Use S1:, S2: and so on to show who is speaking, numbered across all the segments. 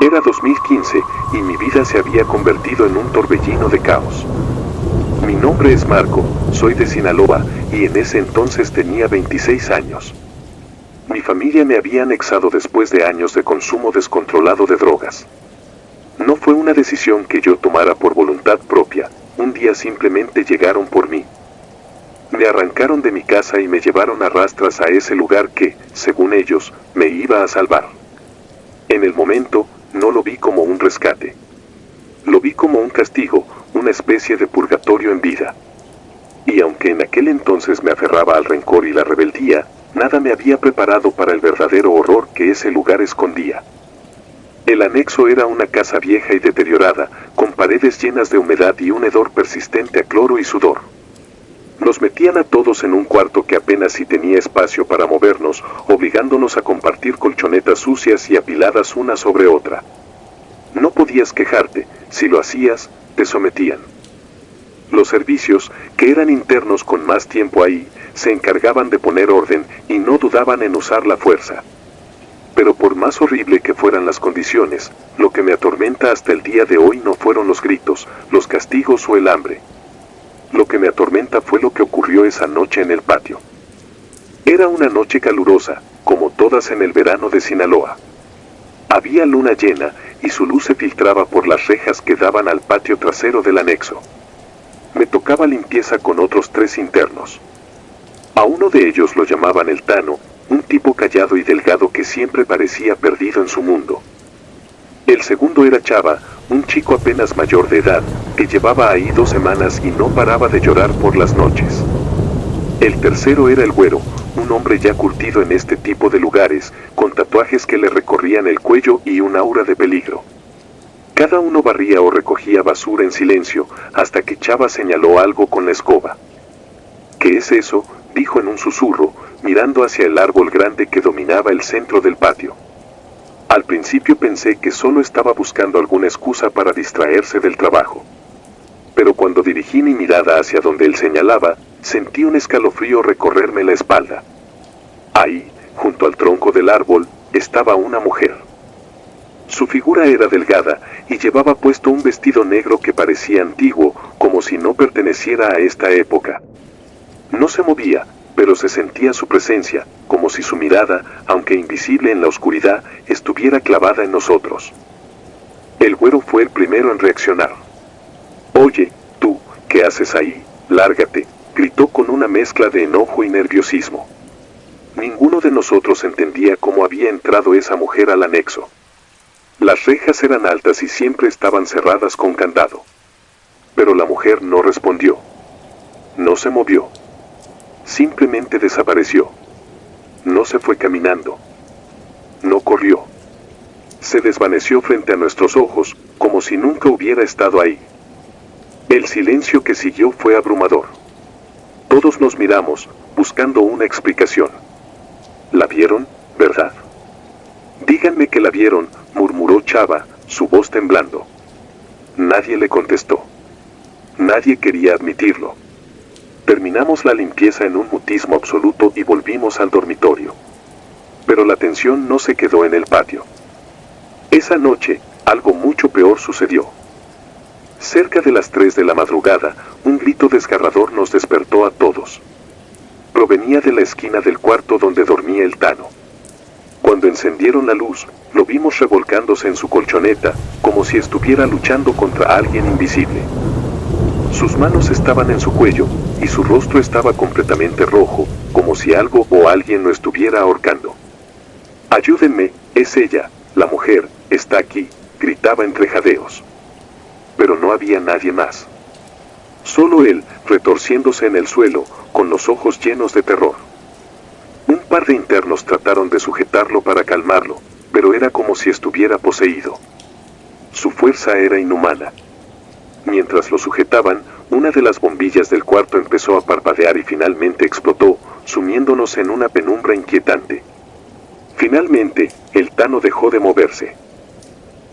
S1: Era 2015 y mi vida se había convertido en un torbellino de caos. Mi nombre es Marco, soy de Sinaloa y en ese entonces tenía 26 años. Mi familia me había anexado después de años de consumo descontrolado de drogas. No fue una decisión que yo tomara por voluntad propia, un día simplemente llegaron por mí. Me arrancaron de mi casa y me llevaron a rastras a ese lugar que, según ellos, me iba a salvar. En el momento, no lo vi como un rescate. Lo vi como un castigo, una especie de purgatorio en vida. Y aunque en aquel entonces me aferraba al rencor y la rebeldía, nada me había preparado para el verdadero horror que ese lugar escondía. El anexo era una casa vieja y deteriorada, con paredes llenas de humedad y un hedor persistente a cloro y sudor. Nos metían a todos en un cuarto que apenas si tenía espacio para movernos, obligándonos a compartir colchonetas sucias y apiladas una sobre otra. No podías quejarte, si lo hacías, te sometían. Los servicios, que eran internos con más tiempo ahí, se encargaban de poner orden y no dudaban en usar la fuerza. Pero por más horrible que fueran las condiciones, lo que me atormenta hasta el día de hoy no fueron los gritos, los castigos o el hambre. Lo que me atormenta fue lo que ocurrió esa noche en el patio. Era una noche calurosa, como todas en el verano de Sinaloa. Había luna llena y su luz se filtraba por las rejas que daban al patio trasero del anexo. Me tocaba limpieza con otros 3 internos. A uno de ellos lo llamaban el Tano, un tipo callado y delgado que siempre parecía perdido en su mundo. El segundo era Chava, un chico apenas mayor de edad, que llevaba ahí 2 semanas y no paraba de llorar por las noches. El tercero era el Güero, un hombre ya curtido en este tipo de lugares, con tatuajes que le recorrían el cuello y un aura de peligro. Cada uno barría o recogía basura en silencio, hasta que Chava señaló algo con la escoba. ¿Qué es eso?, dijo en un susurro, mirando hacia el árbol grande que dominaba el centro del patio. Al principio pensé que solo estaba buscando alguna excusa para distraerse del trabajo. Pero cuando dirigí mi mirada hacia donde él señalaba, sentí un escalofrío recorrerme la espalda. Ahí, junto al tronco del árbol, estaba una mujer. Su figura era delgada y llevaba puesto un vestido negro que parecía antiguo, como si no perteneciera a esta época. No se movía, pero se sentía su presencia, como si su mirada, aunque invisible en la oscuridad, estuviera clavada en nosotros. El Güero fue el primero en reaccionar. «Oye, tú, ¿qué haces ahí? Lárgate», gritó con una mezcla de enojo y nerviosismo. Ninguno de nosotros entendía cómo había entrado esa mujer al anexo. Las rejas eran altas y siempre estaban cerradas con candado. Pero la mujer no respondió. No se movió. Simplemente desapareció. No se fue caminando. No corrió. Se desvaneció frente a nuestros ojos, como si nunca hubiera estado ahí. El silencio que siguió fue abrumador. Todos nos miramos, buscando una explicación. ¿La vieron, verdad? Díganme que la vieron, murmuró Chava, su voz temblando. Nadie le contestó. Nadie quería admitirlo. Terminamos la limpieza en un mutismo absoluto y volvimos al dormitorio. Pero la tensión no se quedó en el patio. Esa noche, algo mucho peor sucedió. Cerca de las 3 de la madrugada, un grito desgarrador nos despertó a todos. Provenía de la esquina del cuarto donde dormía el Tano. Cuando encendieron la luz, lo vimos revolcándose en su colchoneta, como si estuviera luchando contra alguien invisible. Sus manos estaban en su cuello, y su rostro estaba completamente rojo, como si algo o alguien lo estuviera ahorcando. «Ayúdenme, es ella, la mujer, está aquí», gritaba entre jadeos. Pero no había nadie más. Solo él, retorciéndose en el suelo, con los ojos llenos de terror. Un par de internos trataron de sujetarlo para calmarlo, pero era como si estuviera poseído. Su fuerza era inhumana. Mientras lo sujetaban, una de las bombillas del cuarto empezó a parpadear y finalmente explotó, sumiéndonos en una penumbra inquietante. Finalmente, el Tano dejó de moverse.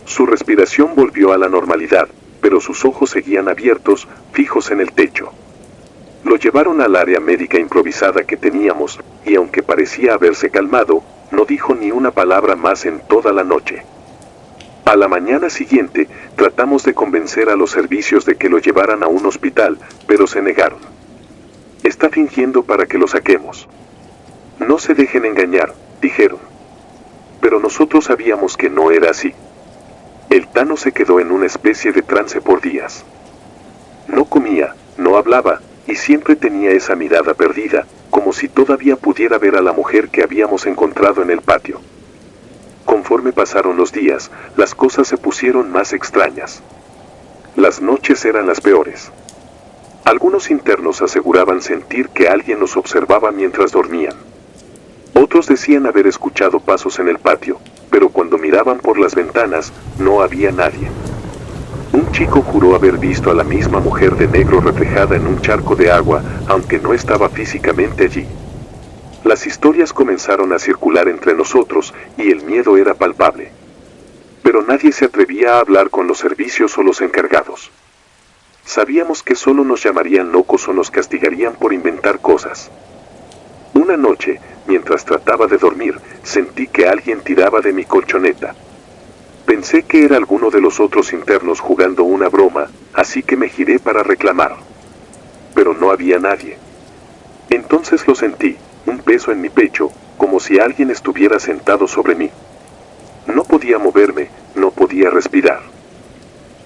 S1: Su respiración volvió a la normalidad, pero sus ojos seguían abiertos, fijos en el techo. Lo llevaron al área médica improvisada que teníamos, y aunque parecía haberse calmado, no dijo ni una palabra más en toda la noche. A la mañana siguiente, tratamos de convencer a los servicios de que lo llevaran a un hospital, pero se negaron. Está fingiendo para que lo saquemos. No se dejen engañar, dijeron. Pero nosotros sabíamos que no era así. El Tano se quedó en una especie de trance por días. No comía, no hablaba, y siempre tenía esa mirada perdida, como si todavía pudiera ver a la mujer que habíamos encontrado en el patio. Conforme pasaron los días, las cosas se pusieron más extrañas. Las noches eran las peores. Algunos internos aseguraban sentir que alguien los observaba mientras dormían. Otros decían haber escuchado pasos en el patio, pero cuando miraban por las ventanas, no había nadie. Un chico juró haber visto a la misma mujer de negro reflejada en un charco de agua, aunque no estaba físicamente allí. Las historias comenzaron a circular entre nosotros y el miedo era palpable. Pero nadie se atrevía a hablar con los servicios o los encargados. Sabíamos que solo nos llamarían locos o nos castigarían por inventar cosas. Una noche, mientras trataba de dormir, sentí que alguien tiraba de mi colchoneta. Pensé que era alguno de los otros internos jugando una broma, así que me giré para reclamar. Pero no había nadie. Entonces lo sentí, un peso en mi pecho, como si alguien estuviera sentado sobre mí. No podía moverme, no podía respirar.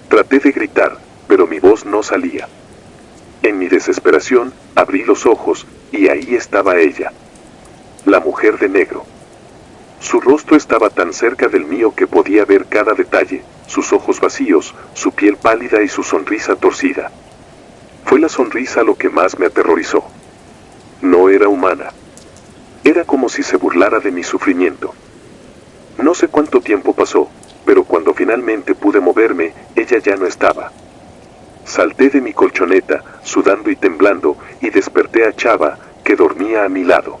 S1: Traté de gritar, pero mi voz no salía. En mi desesperación, abrí los ojos, y ahí estaba ella. La mujer de negro. Su rostro estaba tan cerca del mío que podía ver cada detalle, sus ojos vacíos, su piel pálida y su sonrisa torcida. Fue la sonrisa lo que más me aterrorizó. No era humana. Era como si se burlara de mi sufrimiento. No sé cuánto tiempo pasó, pero cuando finalmente pude moverme, ella ya no estaba. Salté de mi colchoneta, sudando y temblando, y desperté a Chava, que dormía a mi lado.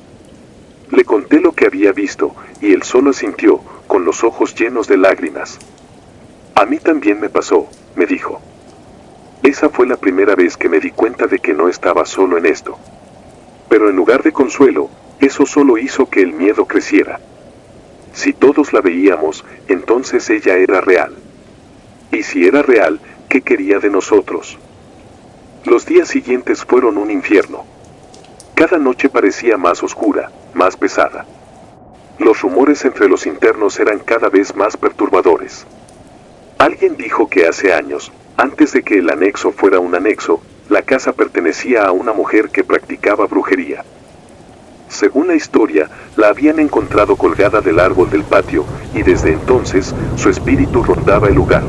S1: Le conté lo que había visto, y él solo asintió, con los ojos llenos de lágrimas. A mí también me pasó, me dijo. Esa fue la primera vez que me di cuenta de que no estaba solo en esto. Pero en lugar de consuelo, eso solo hizo que el miedo creciera. Si todos la veíamos, entonces ella era real. Y si era real, ¿qué quería de nosotros? Los días siguientes fueron un infierno. Cada noche parecía más oscura, más pesada. Los rumores entre los internos eran cada vez más perturbadores. Alguien dijo que hace años, antes de que el anexo fuera un anexo, la casa pertenecía a una mujer que practicaba brujería. Según la historia, la habían encontrado colgada del árbol del patio, y desde entonces, su espíritu rondaba el lugar.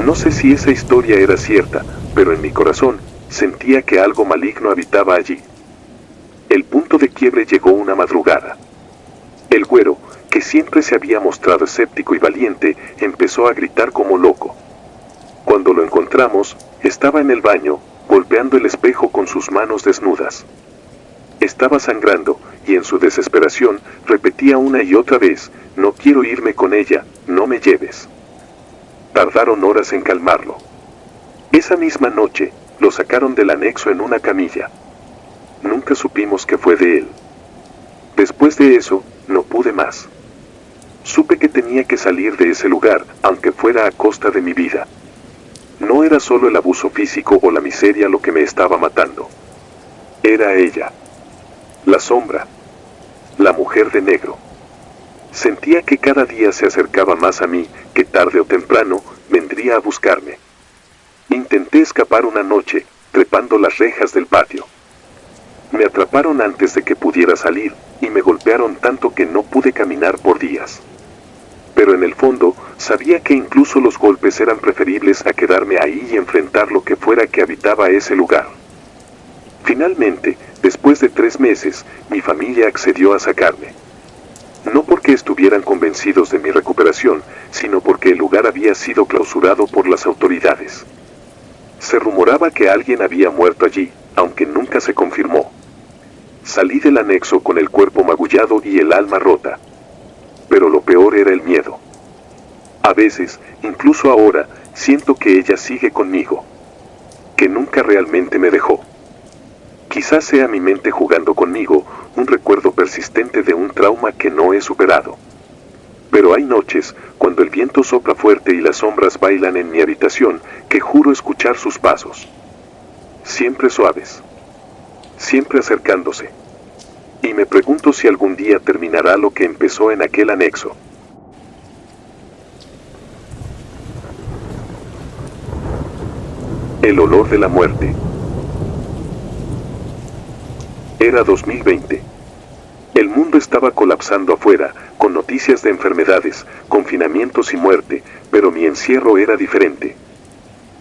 S1: No sé si esa historia era cierta, pero en mi corazón, sentía que algo maligno habitaba allí. El punto de quiebre llegó una madrugada. El güero, que siempre se había mostrado escéptico y valiente, empezó a gritar como loco. Cuando lo encontramos, estaba en el baño, golpeando el espejo con sus manos desnudas. Estaba sangrando, y en su desesperación, repetía una y otra vez, no quiero irme con ella, no me lleves. Tardaron horas en calmarlo. Esa misma noche, lo sacaron del anexo en una camilla. Nunca supimos qué fue de él. Después de eso, no pude más. Supe que tenía que salir de ese lugar, aunque fuera a costa de mi vida. No era solo el abuso físico o la miseria lo que me estaba matando. Era ella. La sombra. La mujer de negro. Sentía que cada día se acercaba más a mí, que tarde o temprano, vendría a buscarme. Intenté escapar una noche, trepando las rejas del patio. Me atraparon antes de que pudiera salir, y me golpearon tanto que no pude caminar por días. Pero en el fondo, sabía que incluso los golpes eran preferibles a quedarme ahí y enfrentar lo que fuera que habitaba ese lugar. Finalmente, después de 3 meses, mi familia accedió a sacarme. No porque estuvieran convencidos de mi recuperación, sino porque el lugar había sido clausurado por las autoridades. Se rumoraba que alguien había muerto allí, aunque nunca se confirmó. Salí del anexo con el cuerpo magullado y el alma rota. Pero lo peor era el miedo. A veces, incluso ahora, siento que ella sigue conmigo. Que nunca realmente me dejó. Quizás sea mi mente jugando conmigo, un recuerdo persistente de un trauma que no he superado. Pero hay noches, cuando el viento sopla fuerte y las sombras bailan en mi habitación, que juro escuchar sus pasos. Siempre suaves. Siempre acercándose. Y me pregunto si algún día terminará lo que empezó en aquel anexo. El olor de la muerte. Era 2020. El mundo estaba colapsando afuera, con noticias de enfermedades, confinamientos y muerte, pero mi encierro era diferente.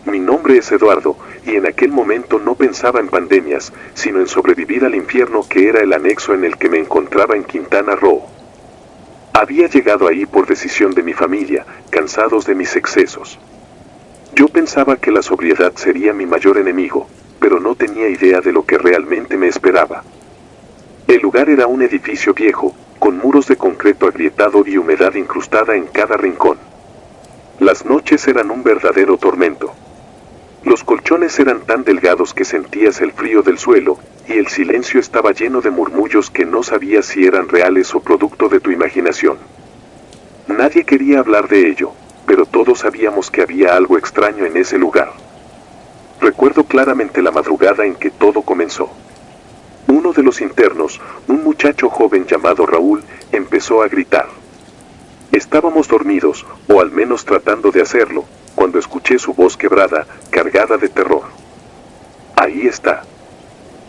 S1: Mi nombre es Eduardo, y en aquel momento no pensaba en pandemias, sino en sobrevivir al infierno que era el anexo en el que me encontraba en Quintana Roo. Había llegado ahí por decisión de mi familia, cansados de mis excesos. Yo pensaba que la sobriedad sería mi mayor enemigo, pero no tenía idea de lo que realmente me esperaba. El lugar era un edificio viejo, con muros de concreto agrietado y humedad incrustada en cada rincón. Las noches eran un verdadero tormento. Los colchones eran tan delgados que sentías el frío del suelo, y el silencio estaba lleno de murmullos que no sabías si eran reales o producto de tu imaginación. Nadie quería hablar de ello, pero todos sabíamos que había algo extraño en ese lugar. Recuerdo claramente la madrugada en que todo comenzó. Uno de los internos, un muchacho joven llamado Raúl, empezó a gritar. Estábamos dormidos, o al menos tratando de hacerlo, cuando escuché su voz quebrada, cargada de terror. Ahí está.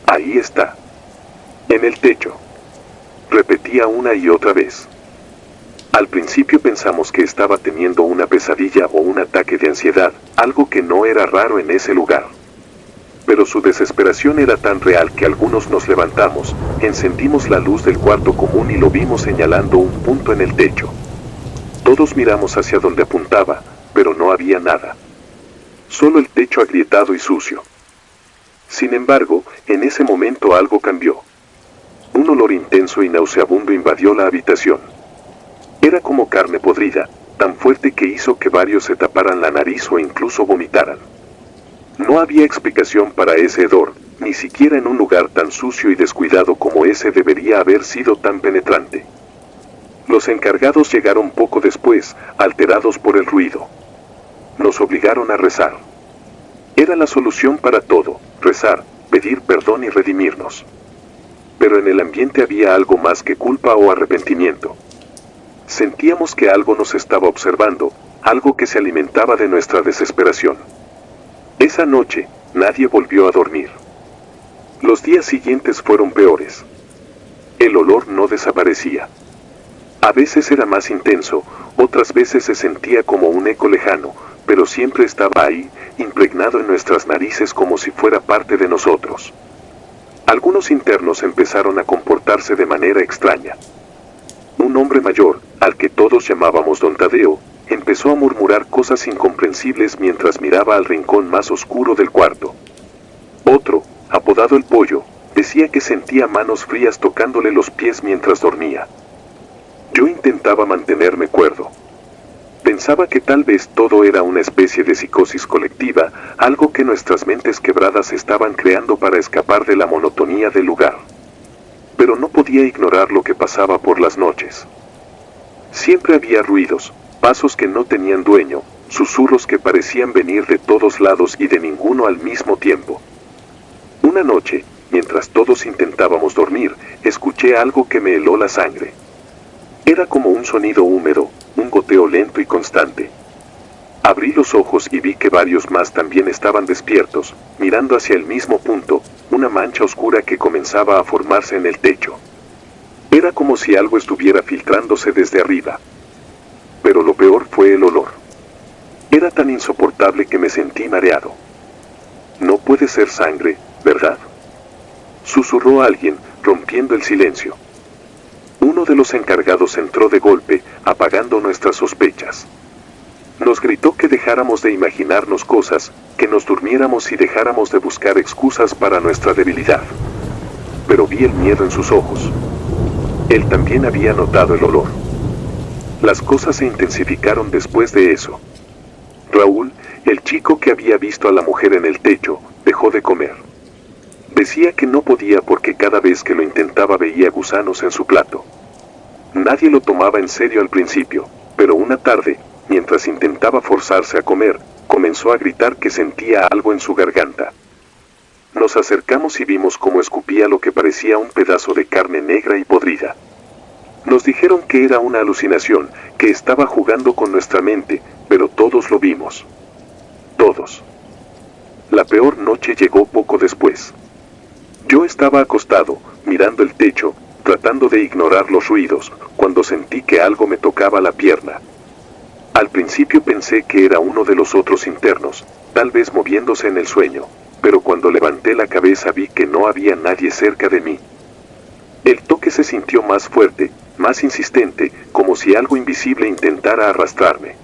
S1: Ahí está. En el techo. Repetía una y otra vez. Al principio pensamos que estaba teniendo una pesadilla o un ataque de ansiedad, algo que no era raro en ese lugar. Pero su desesperación era tan real que algunos nos levantamos, encendimos la luz del cuarto común y lo vimos señalando un punto en el techo. Todos miramos hacia donde apuntaba, pero no había nada. Solo el techo agrietado y sucio. Sin embargo, en ese momento algo cambió. Un olor intenso y nauseabundo invadió la habitación. Era como carne podrida, tan fuerte que hizo que varios se taparan la nariz o incluso vomitaran. No había explicación para ese hedor, ni siquiera en un lugar tan sucio y descuidado como ese debería haber sido tan penetrante. Los encargados llegaron poco después, alterados por el ruido. Nos obligaron a rezar. Era la solución para todo, rezar, pedir perdón y redimirnos. Pero en el ambiente había algo más que culpa o arrepentimiento. Sentíamos que algo nos estaba observando, algo que se alimentaba de nuestra desesperación. Esa noche, nadie volvió a dormir. Los días siguientes fueron peores. El olor no desaparecía. A veces era más intenso, otras veces se sentía como un eco lejano, pero siempre estaba ahí, impregnado en nuestras narices como si fuera parte de nosotros. Algunos internos empezaron a comportarse de manera extraña. Un hombre mayor, al que todos llamábamos Don Tadeo, empezó a murmurar cosas incomprensibles mientras miraba al rincón más oscuro del cuarto. Otro, apodado el Pollo, decía que sentía manos frías tocándole los pies mientras dormía. Yo intentaba mantenerme cuerdo. Pensaba que tal vez todo era una especie de psicosis colectiva, algo que nuestras mentes quebradas estaban creando para escapar de la monotonía del lugar. Pero no podía ignorar lo que pasaba por las noches. Siempre había ruidos, pasos que no tenían dueño, susurros que parecían venir de todos lados y de ninguno al mismo tiempo. Una noche, mientras todos intentábamos dormir, escuché algo que me heló la sangre. Era como un sonido húmedo, un goteo lento y constante. Abrí los ojos y vi que varios más también estaban despiertos, mirando hacia el mismo punto, una mancha oscura que comenzaba a formarse en el techo. Era como si algo estuviera filtrándose desde arriba. Pero lo peor fue el olor. Era tan insoportable que me sentí mareado. No puede ser sangre, ¿verdad?, susurró alguien, rompiendo el silencio. Uno de los encargados entró de golpe, apagando nuestras sospechas. Nos gritó que dejáramos de imaginarnos cosas, que nos durmiéramos y dejáramos de buscar excusas para nuestra debilidad. Pero vi el miedo en sus ojos. Él también había notado el olor. Las cosas se intensificaron después de eso. Raúl, el chico que había visto a la mujer en el techo, dejó de comer. Decía que no podía porque cada vez que lo intentaba veía gusanos en su plato. Nadie lo tomaba en serio al principio, Pero una tarde, mientras intentaba forzarse a comer, comenzó a gritar que sentía algo en su garganta. Nos acercamos y vimos cómo escupía lo que parecía un pedazo de carne negra y podrida. Nos dijeron que era una alucinación, que estaba jugando con nuestra mente, pero todos lo vimos. Todos. La peor noche llegó poco después. Yo estaba acostado, mirando el techo, tratando de ignorar los ruidos, cuando sentí que algo me tocaba la pierna. Al principio pensé que era uno de los otros internos, tal vez moviéndose en el sueño, pero cuando levanté la cabeza vi que no había nadie cerca de mí. El toque se sintió más fuerte, más insistente, como si algo invisible intentara arrastrarme.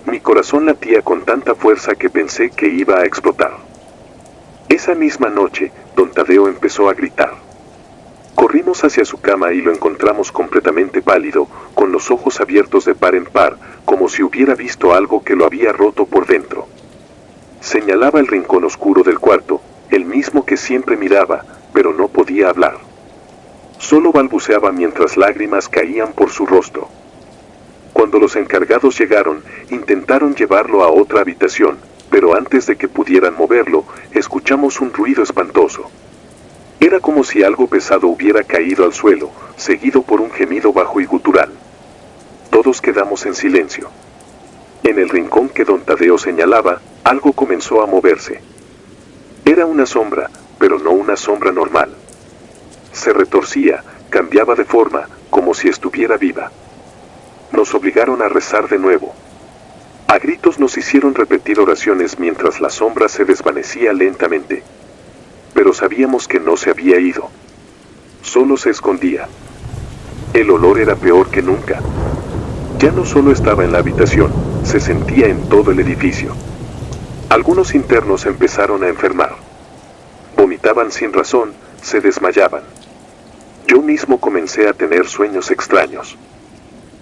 S1: Mi corazón latía con tanta fuerza que pensé que iba a explotar. Esa misma noche, don Tadeo empezó a gritar. Corrimos hacia su cama y lo encontramos completamente pálido, con los ojos abiertos de par en par, como si hubiera visto algo que lo había roto por dentro. Señalaba el rincón oscuro del cuarto, el mismo que siempre miraba, pero no podía hablar. Solo balbuceaba mientras lágrimas caían por su rostro. Cuando los encargados llegaron, intentaron llevarlo a otra habitación, pero antes de que pudieran moverlo, escuchamos un ruido espantoso. Era como si algo pesado hubiera caído al suelo, seguido por un gemido bajo y gutural. Todos quedamos en silencio. En el rincón que don Tadeo señalaba, algo comenzó a moverse. Era una sombra, pero no una sombra normal. Se retorcía, cambiaba de forma, como si estuviera viva. Nos obligaron a rezar de nuevo. A gritos nos hicieron repetir oraciones mientras la sombra se desvanecía lentamente. Pero sabíamos que no se había ido. Solo se escondía. El olor era peor que nunca. Ya no solo estaba en la habitación, se sentía en todo el edificio. Algunos internos empezaron a enfermar. Vomitaban sin razón, se desmayaban. Yo mismo comencé a tener sueños extraños.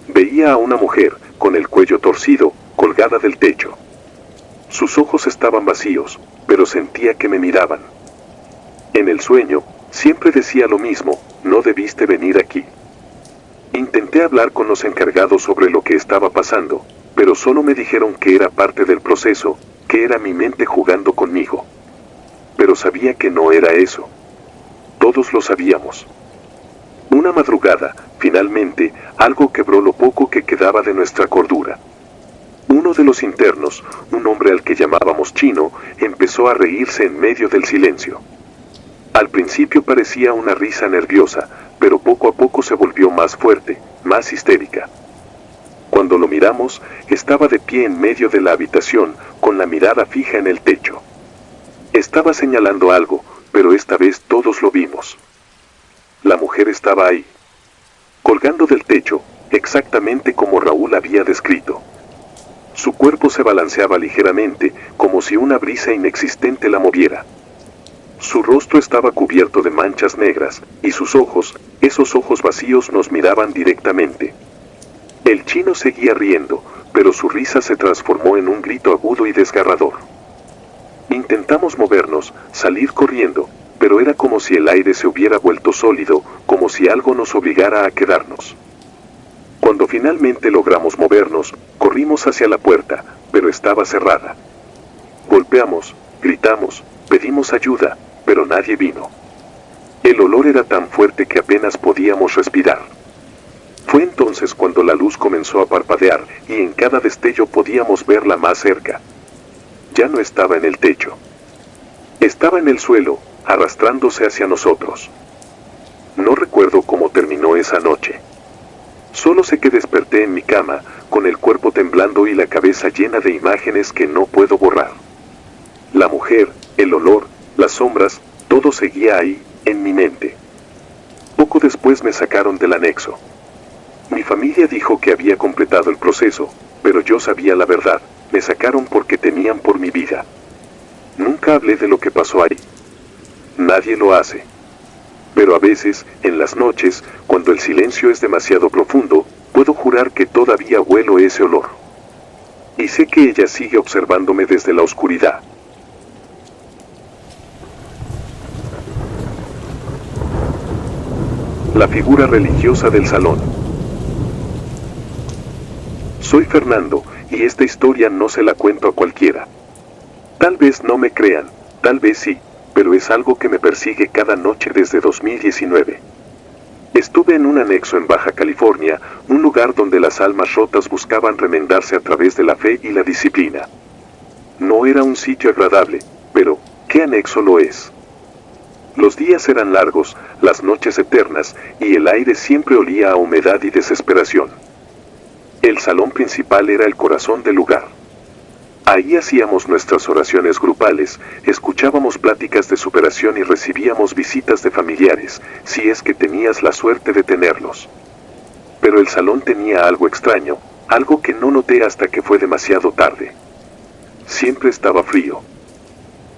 S1: Veía a una mujer, con el cuello torcido, colgada del techo. Sus ojos estaban vacíos, pero sentía que me miraban. En el sueño, siempre decía lo mismo, no debiste venir aquí. Intenté hablar con los encargados sobre lo que estaba pasando, pero solo me dijeron que era parte del proceso, que era mi mente jugando conmigo. Pero sabía que no era eso. Todos lo sabíamos. Una madrugada, finalmente, algo quebró lo poco que quedaba de nuestra cordura. Uno de los internos, un hombre al que llamábamos Chino, empezó a reírse en medio del silencio. Al principio parecía una risa nerviosa, pero poco a poco se volvió más fuerte, más histérica. Cuando lo miramos, estaba de pie en medio de la habitación, con la mirada fija en el techo. Estaba señalando algo, pero esta vez todos lo vimos. La mujer estaba ahí, colgando del techo, exactamente como Raúl había descrito. Su cuerpo se balanceaba ligeramente, como si una brisa inexistente la moviera. Su rostro estaba cubierto de manchas negras, y sus ojos, esos ojos vacíos, nos miraban directamente. El chino seguía riendo, pero su risa se transformó en un grito agudo y desgarrador. Intentamos movernos, salir corriendo, pero era como si el aire se hubiera vuelto sólido, como si algo nos obligara a quedarnos. Cuando finalmente logramos movernos, corrimos hacia la puerta, pero estaba cerrada. Golpeamos, gritamos, pedimos ayuda, pero nadie vino. El olor era tan fuerte que apenas podíamos respirar. Fue entonces cuando la luz comenzó a parpadear, y en cada destello podíamos verla más cerca. Ya no estaba en el techo. Estaba en el suelo, arrastrándose hacia nosotros. No recuerdo cómo terminó esa noche. Solo sé que desperté en mi cama, con el cuerpo temblando y la cabeza llena de imágenes que no puedo borrar. La mujer, el olor, las sombras, todo seguía ahí, en mi mente. Poco después me sacaron del anexo. Mi familia dijo que había completado el proceso, pero yo sabía la verdad, me sacaron porque temían por mi vida. Nunca hablé de lo que pasó ahí. Nadie lo hace. Pero a veces, en las noches, cuando el silencio es demasiado profundo, puedo jurar que todavía huelo ese olor. Y sé que ella sigue observándome desde la oscuridad. La figura religiosa del salón. Soy Fernando, y esta historia no se la cuento a cualquiera. Tal vez no me crean, tal vez sí, pero es algo que me persigue cada noche desde 2019. Estuve en un anexo en Baja California, un lugar donde las almas rotas buscaban remendarse a través de la fe y la disciplina. No era un sitio agradable, pero ¿qué anexo lo es? Los días eran largos, las noches eternas, y el aire siempre olía a humedad y desesperación. El salón principal era el corazón del lugar. Ahí hacíamos nuestras oraciones grupales, escuchábamos pláticas de superación y recibíamos visitas de familiares, si es que tenías la suerte de tenerlos. Pero el salón tenía algo extraño, algo que no noté hasta que fue demasiado tarde. Siempre estaba frío.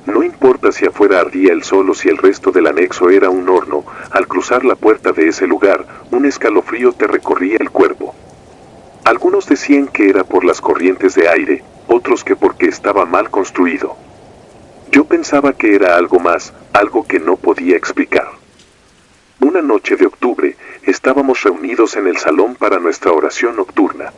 S1: No importa si afuera ardía el sol o si el resto del anexo era un horno, al cruzar la puerta de ese lugar, un escalofrío te recorría el cuerpo. Algunos decían que era por las corrientes de aire, otros que porque estaba mal construido. Yo pensaba que era algo más, algo que no podía explicar. Una noche de octubre, estábamos reunidos en el salón para nuestra oración nocturna.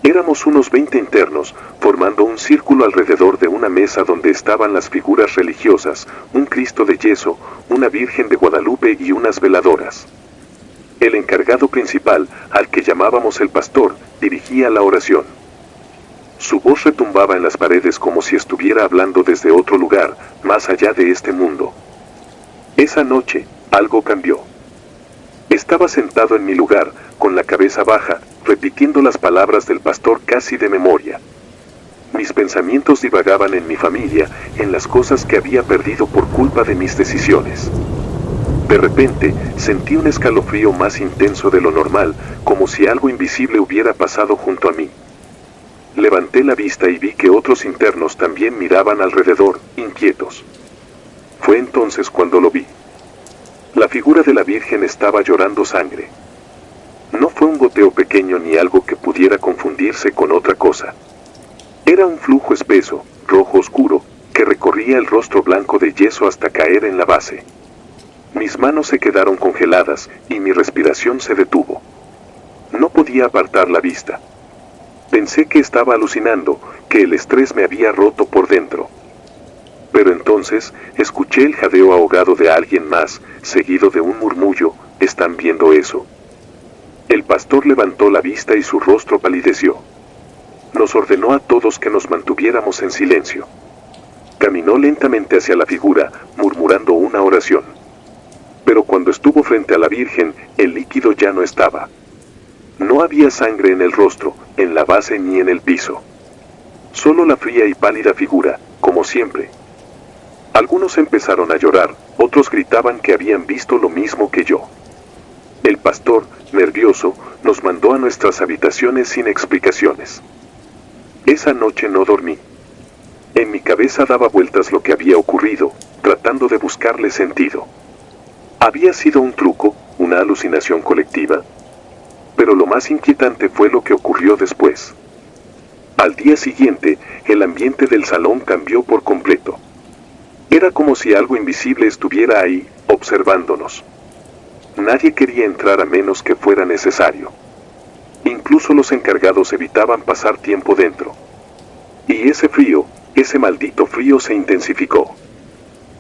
S1: Éramos unos 20 internos, formando un círculo alrededor de una mesa donde estaban las figuras religiosas, un Cristo de yeso, una Virgen de Guadalupe y unas veladoras. El encargado principal, al que llamábamos el pastor, dirigía la oración. Su voz retumbaba en las paredes como si estuviera hablando desde otro lugar, más allá de este mundo. Esa noche, algo cambió. Estaba sentado en mi lugar, con la cabeza baja, repitiendo las palabras del pastor casi de memoria. Mis pensamientos divagaban en mi familia, en las cosas que había perdido por culpa de mis decisiones. De repente, sentí un escalofrío más intenso de lo normal, como si algo invisible hubiera pasado junto a mí. Levanté la vista y vi que otros internos también miraban alrededor, inquietos. Fue entonces cuando lo vi. La figura de la Virgen estaba llorando sangre. No fue un goteo pequeño ni algo que pudiera confundirse con otra cosa. Era un flujo espeso, rojo oscuro, que recorría el rostro blanco de yeso hasta caer en la base. Mis manos se quedaron congeladas y mi respiración se detuvo. No podía apartar la vista. Pensé que estaba alucinando, que el estrés me había roto por dentro. Pero entonces, escuché el jadeo ahogado de alguien más, seguido de un murmullo, ¿están viendo eso? El pastor levantó la vista y su rostro palideció. Nos ordenó a todos que nos mantuviéramos en silencio. Caminó lentamente hacia la figura, murmurando una oración. Pero cuando estuvo frente a la Virgen, el líquido ya no estaba. No había sangre en el rostro, en la base ni en el piso. Solo la fría y pálida figura, como siempre. Algunos empezaron a llorar, otros gritaban que habían visto lo mismo que yo. El pastor, nervioso, nos mandó a nuestras habitaciones sin explicaciones. Esa noche no dormí. En mi cabeza daba vueltas lo que había ocurrido, tratando de buscarle sentido. ¿Había sido un truco, una alucinación colectiva? Pero lo más inquietante fue lo que ocurrió después. Al día siguiente, el ambiente del salón cambió por completo. Era como si algo invisible estuviera ahí, observándonos. Nadie quería entrar a menos que fuera necesario. Incluso los encargados evitaban pasar tiempo dentro. Y ese frío, ese maldito frío se intensificó.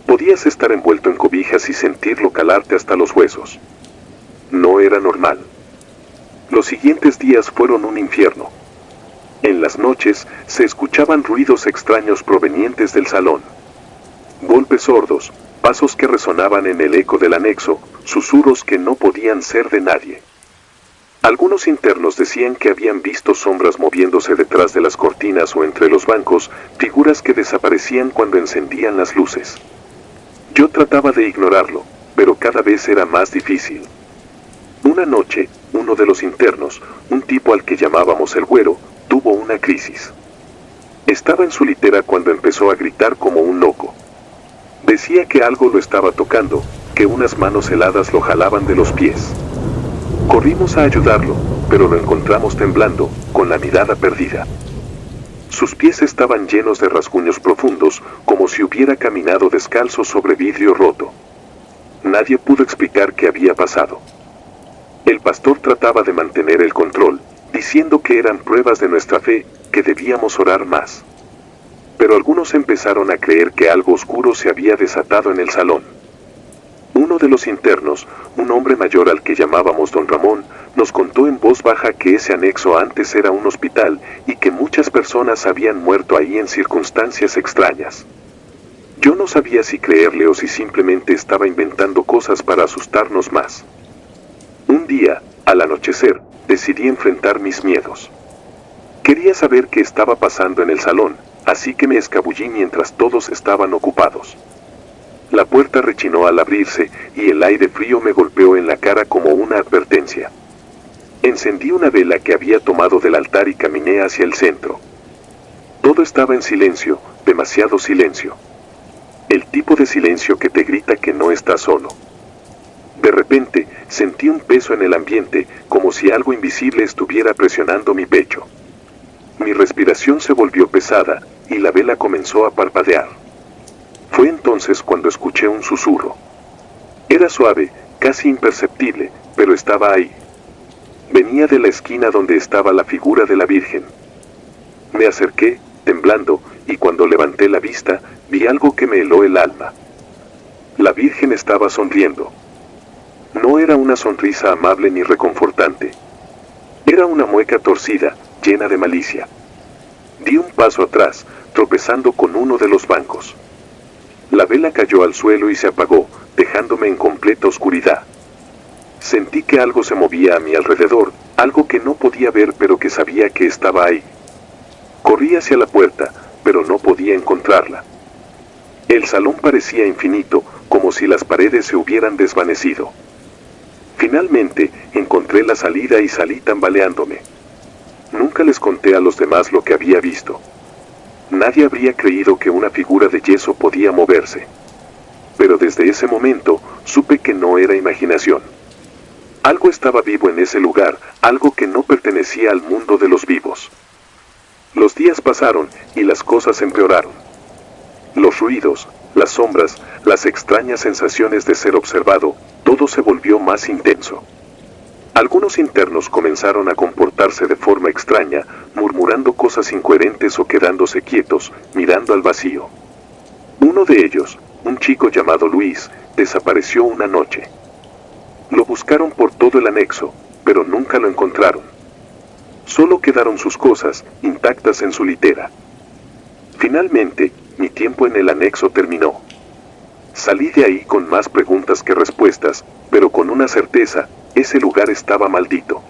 S1: Podías estar envuelto en cobijas y sentirlo calarte hasta los huesos. No era normal. Los siguientes días fueron un infierno. En las noches, se escuchaban ruidos extraños provenientes del salón. Golpes sordos, pasos que resonaban en el eco del anexo, susurros que no podían ser de nadie. Algunos internos decían que habían visto sombras moviéndose detrás de las cortinas o entre los bancos, figuras que desaparecían cuando encendían las luces. Yo trataba de ignorarlo, pero cada vez era más difícil. Una noche, uno de los internos, un tipo al que llamábamos el güero, tuvo una crisis. Estaba en su litera cuando empezó a gritar como un loco. Decía que algo lo estaba tocando, que unas manos heladas lo jalaban de los pies. Corrimos a ayudarlo, pero lo encontramos temblando, con la mirada perdida. Sus pies estaban llenos de rasguños profundos, como si hubiera caminado descalzo sobre vidrio roto. Nadie pudo explicar qué había pasado. El pastor trataba de mantener el control, diciendo que eran pruebas de nuestra fe, que debíamos orar más. Pero algunos empezaron a creer que algo oscuro se había desatado en el salón. Uno de los internos, un hombre mayor al que llamábamos don Ramón, nos contó en voz baja que ese anexo antes era un hospital y que muchas personas habían muerto ahí en circunstancias extrañas. Yo no sabía si creerle o si simplemente estaba inventando cosas para asustarnos más. Un día, al anochecer, decidí enfrentar mis miedos. Quería saber qué estaba pasando en el salón, así que me escabullí mientras todos estaban ocupados. La puerta rechinó al abrirse y el aire frío me golpeó en la cara como una advertencia. Encendí una vela que había tomado del altar y caminé hacia el centro. Todo estaba en silencio, demasiado silencio. El tipo de silencio que te grita que no estás solo. De repente, sentí un peso en el ambiente, como si algo invisible estuviera presionando mi pecho. Mi respiración se volvió pesada, y la vela comenzó a parpadear. Fue entonces cuando escuché un susurro. Era suave, casi imperceptible, pero estaba ahí. Venía de la esquina donde estaba la figura de la Virgen. Me acerqué, temblando, y cuando levanté la vista, vi algo que me heló el alma. La Virgen estaba sonriendo. No era una sonrisa amable ni reconfortante. Era una mueca torcida, llena de malicia. Di un paso atrás, tropezando con uno de los bancos. La vela cayó al suelo y se apagó, dejándome en completa oscuridad. Sentí que algo se movía a mi alrededor, algo que no podía ver pero que sabía que estaba ahí. Corrí hacia la puerta, pero no podía encontrarla. El salón parecía infinito, como si las paredes se hubieran desvanecido. Finalmente, encontré la salida y salí tambaleándome. Nunca les conté a los demás lo que había visto. Nadie habría creído que una figura de yeso podía moverse. Pero desde ese momento, supe que no era imaginación. Algo estaba vivo en ese lugar, algo que no pertenecía al mundo de los vivos. Los días pasaron, y las cosas empeoraron. Los ruidos, las sombras, las extrañas sensaciones de ser observado, todo se volvió más intenso. Algunos internos comenzaron a comportarse de forma extraña, murmurando cosas incoherentes o quedándose quietos, mirando al vacío. Uno de ellos, un chico llamado Luis, desapareció una noche. Lo buscaron por todo el anexo, pero nunca lo encontraron. Solo quedaron sus cosas, intactas en su litera. Finalmente, mi tiempo en el anexo terminó. Salí de ahí con más preguntas que respuestas, pero con una certeza: ese lugar estaba maldito.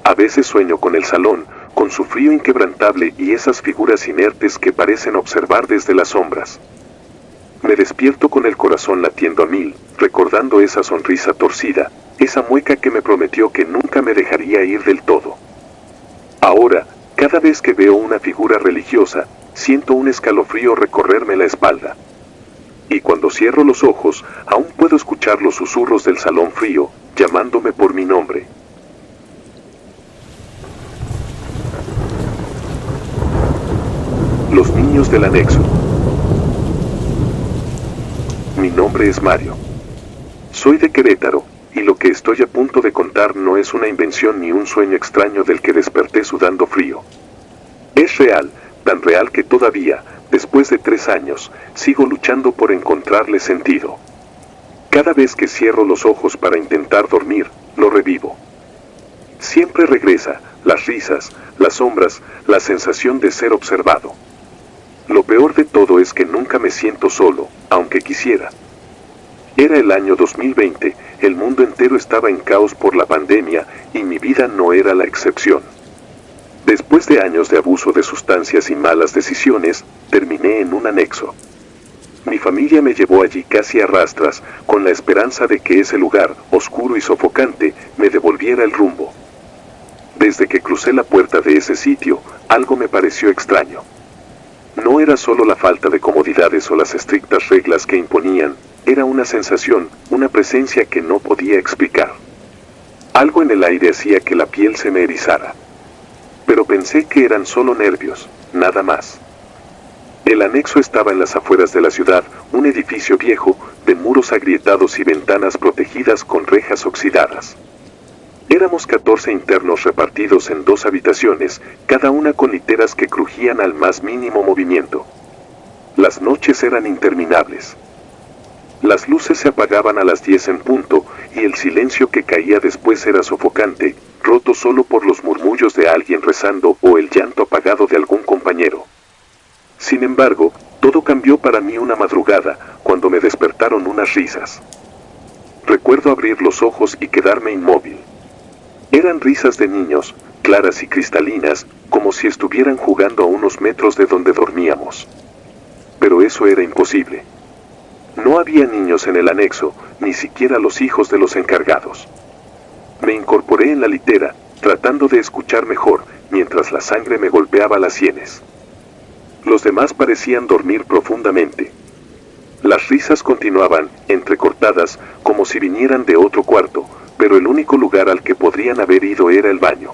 S1: A veces sueño con el salón, con su frío inquebrantable y esas figuras inertes que parecen observar desde las sombras. Me despierto con el corazón latiendo a mil, recordando esa sonrisa torcida, esa mueca que me prometió que nunca me dejaría ir del todo. Ahora, cada vez que veo una figura religiosa, siento un escalofrío recorrerme la espalda. Y cuando cierro los ojos, aún puedo escuchar los susurros del salón frío, llamándome por mi nombre. Los niños del anexo. Mi nombre es Mario. Soy de Querétaro, y lo que estoy a punto de contar no es una invención ni un sueño extraño del que desperté sudando frío. Es real, tan real que todavía, después de 3 años, sigo luchando por encontrarle sentido. Cada vez que cierro los ojos para intentar dormir, lo revivo. Siempre regresa, las risas, las sombras, la sensación de ser observado. Lo peor de todo es que nunca me siento solo, aunque quisiera. Era el año 2020, el mundo entero estaba en caos por la pandemia, y mi vida no era la excepción. Después de años de abuso de sustancias y malas decisiones, terminé en un anexo. Mi familia me llevó allí casi a rastras, con la esperanza de que ese lugar, oscuro y sofocante, me devolviera el rumbo. Desde que crucé la puerta de ese sitio, algo me pareció extraño. No era solo la falta de comodidades o las estrictas reglas que imponían, era una sensación, una presencia que no podía explicar. Algo en el aire hacía que la piel se me erizara. Pero pensé que eran solo nervios, nada más. El anexo estaba en las afueras de la ciudad, un edificio viejo, de muros agrietados y ventanas protegidas con rejas oxidadas. Éramos 14 internos repartidos en 2 habitaciones, cada una con literas que crujían al más mínimo movimiento. Las noches eran interminables. Las luces se apagaban a las 10 en punto, y el silencio que caía después era sofocante, roto solo por los murmullos de alguien rezando o el llanto apagado de algún compañero. Sin embargo, todo cambió para mí una madrugada, cuando me despertaron unas risas. Recuerdo abrir los ojos y quedarme inmóvil. Eran risas de niños, claras y cristalinas, como si estuvieran jugando a unos metros de donde dormíamos. Pero eso era imposible. No había niños en el anexo, ni siquiera los hijos de los encargados. Me incorporé en la litera, tratando de escuchar mejor, mientras la sangre me golpeaba las sienes. Los demás parecían dormir profundamente. Las risas continuaban, entrecortadas, como si vinieran de otro cuarto, pero el único lugar al que podrían haber ido era el baño.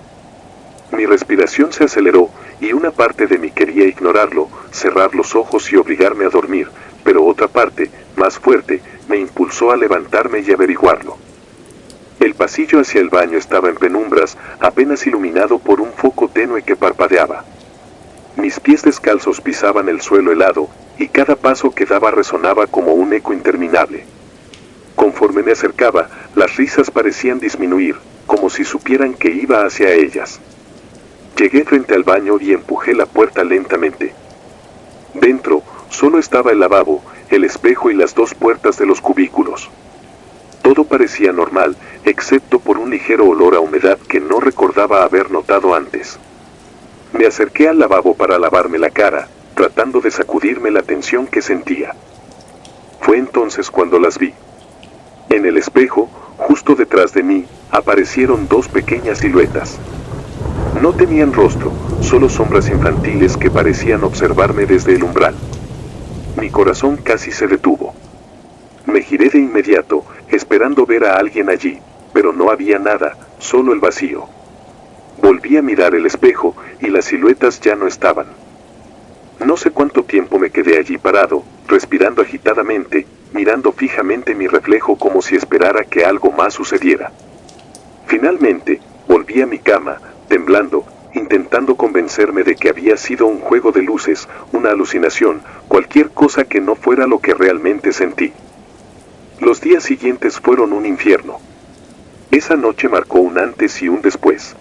S1: Mi respiración se aceleró, y una parte de mí quería ignorarlo, cerrar los ojos y obligarme a dormir, pero otra parte, más fuerte, me impulsó a levantarme y averiguarlo. El pasillo hacia el baño estaba en penumbras, apenas iluminado por un foco tenue que parpadeaba. Mis pies descalzos pisaban el suelo helado, y cada paso que daba resonaba como un eco interminable. Conforme me acercaba, las risas parecían disminuir, como si supieran que iba hacia ellas. Llegué frente al baño y empujé la puerta lentamente. Dentro, solo estaba el lavabo, el espejo y las 2 puertas de los cubículos. Todo parecía normal, excepto por un ligero olor a humedad que no recordaba haber notado antes. Me acerqué al lavabo para lavarme la cara, tratando de sacudirme la tensión que sentía. Fue entonces cuando las vi. En el espejo, justo detrás de mí, aparecieron 2 pequeñas siluetas. No tenían rostro, solo sombras infantiles que parecían observarme desde el umbral. Mi corazón casi se detuvo. Me giré de inmediato, esperando ver a alguien allí, pero no había nada, solo el vacío. Volví a mirar el espejo, y las siluetas ya no estaban. No sé cuánto tiempo me quedé allí parado, respirando agitadamente, mirando fijamente mi reflejo como si esperara que algo más sucediera. Finalmente, volví a mi cama, temblando, intentando convencerme de que había sido un juego de luces, una alucinación, cualquier cosa que no fuera lo que realmente sentí. Los días siguientes fueron un infierno. Esa noche marcó un antes y un después.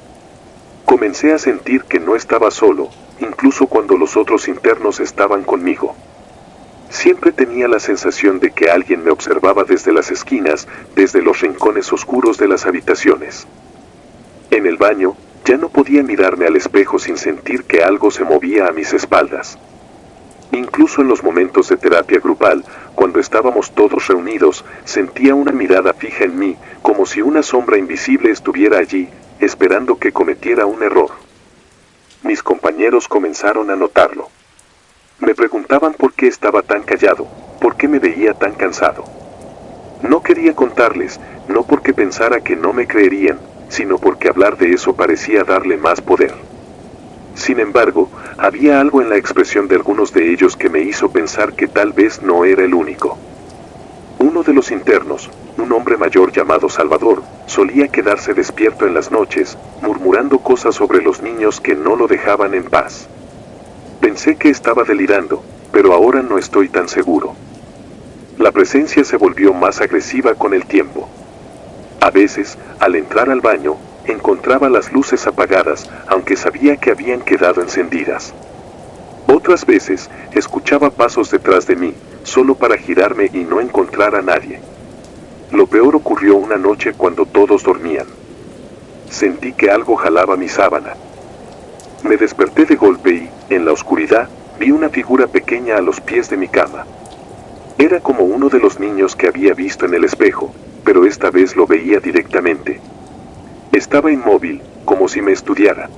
S1: Comencé a sentir que no estaba solo, incluso cuando los otros internos estaban conmigo. Siempre tenía la sensación de que alguien me observaba desde las esquinas, desde los rincones oscuros de las habitaciones. En el baño, ya no podía mirarme al espejo sin sentir que algo se movía a mis espaldas. Incluso en los momentos de terapia grupal, cuando estábamos todos reunidos, sentía una mirada fija en mí, como si una sombra invisible estuviera allí, esperando que cometiera un error. Mis compañeros comenzaron a notarlo. Me preguntaban por qué estaba tan callado, por qué me veía tan cansado. No quería contarles, no porque pensara que no me creerían, sino porque hablar de eso parecía darle más poder. Sin embargo, había algo en la expresión de algunos de ellos que me hizo pensar que tal vez no era el único. Uno de los internos, un hombre mayor llamado Salvador, solía quedarse despierto en las noches, murmurando cosas sobre los niños que no lo dejaban en paz. Pensé que estaba delirando, pero ahora no estoy tan seguro. La presencia se volvió más agresiva con el tiempo. A veces, al entrar al baño, encontraba las luces apagadas, aunque sabía que habían quedado encendidas. Otras veces, escuchaba pasos detrás de mí, solo para girarme y no encontrar a nadie. Lo peor ocurrió una noche cuando todos dormían. Sentí que algo jalaba mi sábana. Me desperté de golpe y, en la oscuridad, vi una figura pequeña a los pies de mi cama. Era como uno de los niños que había visto en el espejo, pero esta vez lo veía directamente. Estaba inmóvil, como si me estudiara.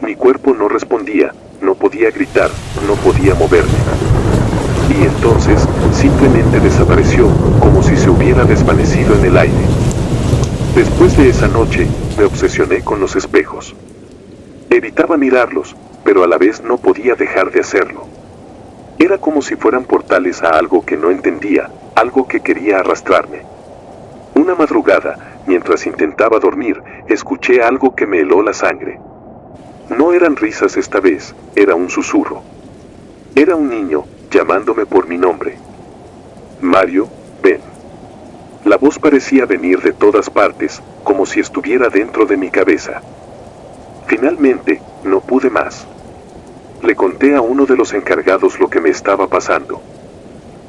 S1: Mi cuerpo no respondía, no podía gritar, no podía moverme. Y entonces, simplemente desapareció, como si se hubiera desvanecido en el aire. Después de esa noche, me obsesioné con los espejos. Evitaba mirarlos, pero a la vez no podía dejar de hacerlo. Era como si fueran portales a algo que no entendía, algo que quería arrastrarme. Una madrugada, mientras intentaba dormir, escuché algo que me heló la sangre. No eran risas esta vez, era un susurro. Era un niño, llamándome por mi nombre. Mario, ven. La voz parecía venir de todas partes, como si estuviera dentro de mi cabeza. Finalmente, no pude más. Le conté a uno de los encargados lo que me estaba pasando.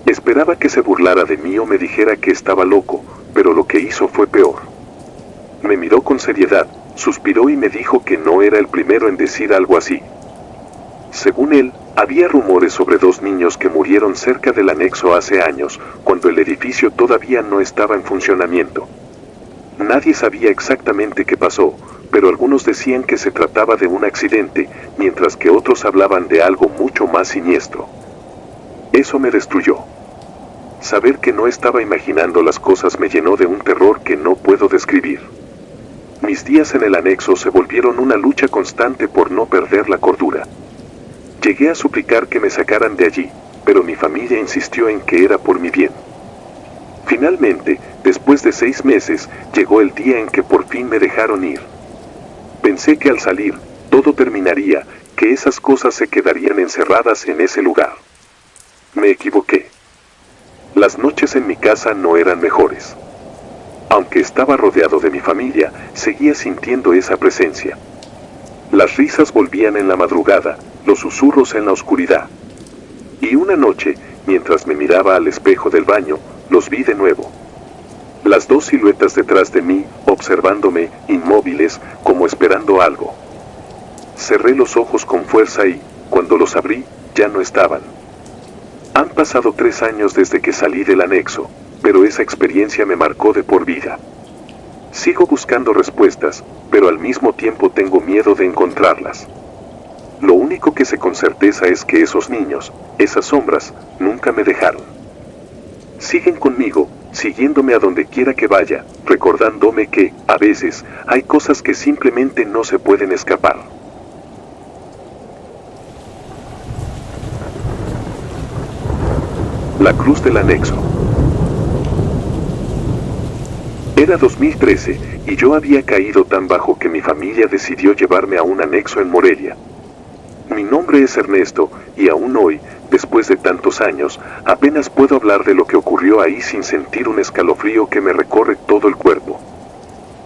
S1: Esperaba que se burlara de mí o me dijera que estaba loco, pero lo que hizo fue peor. Me miró con seriedad, suspiró y me dijo que no era el primero en decir algo así. Según él, había rumores sobre 2 niños que murieron cerca del anexo hace años, cuando el edificio todavía no estaba en funcionamiento. Nadie sabía exactamente qué pasó, pero algunos decían que se trataba de un accidente, mientras que otros hablaban de algo mucho más siniestro. Eso me destruyó. Saber que no estaba imaginando las cosas me llenó de un terror que no puedo describir. Mis días en el anexo se volvieron una lucha constante por no perder la cordura. Llegué a suplicar que me sacaran de allí, pero mi familia insistió en que era por mi bien. Finalmente, después de 6 meses, llegó el día en que por fin me dejaron ir. Pensé que al salir, todo terminaría, que esas cosas se quedarían encerradas en ese lugar. Me equivoqué. Las noches en mi casa no eran mejores. Aunque estaba rodeado de mi familia, seguía sintiendo esa presencia. Las risas volvían en la madrugada, los susurros en la oscuridad. Y una noche, mientras me miraba al espejo del baño, los vi de nuevo. Las 2 siluetas detrás de mí, observándome, inmóviles, como esperando algo. Cerré los ojos con fuerza y, cuando los abrí, ya no estaban. Han pasado 3 años desde que salí del anexo, pero esa experiencia me marcó de por vida. Sigo buscando respuestas, pero al mismo tiempo tengo miedo de encontrarlas. Lo único que sé con certeza es que esos niños, esas sombras, nunca me dejaron. Siguen conmigo, siguiéndome a donde quiera que vaya, recordándome que, a veces, hay cosas que simplemente no se pueden escapar. La cruz del anexo. Era 2013, y yo había caído tan bajo que mi familia decidió llevarme a un anexo en Morelia. Mi nombre es Ernesto, y aún hoy, después de tantos años, apenas puedo hablar de lo que ocurrió ahí sin sentir un escalofrío que me recorre todo el cuerpo.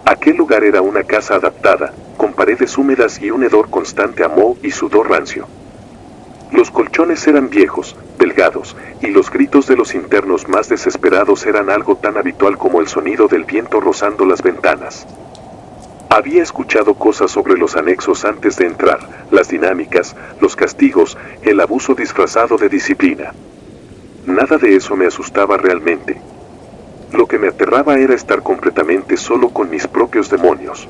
S1: Aquel lugar era una casa adaptada, con paredes húmedas y un hedor constante a moho y sudor rancio. Los colchones eran viejos, delgados, y los gritos de los internos más desesperados eran algo tan habitual como el sonido del viento rozando las ventanas. Había escuchado cosas sobre los anexos antes de entrar, las dinámicas, los castigos, el abuso disfrazado de disciplina. Nada de eso me asustaba realmente. Lo que me aterraba era estar completamente solo con mis propios demonios.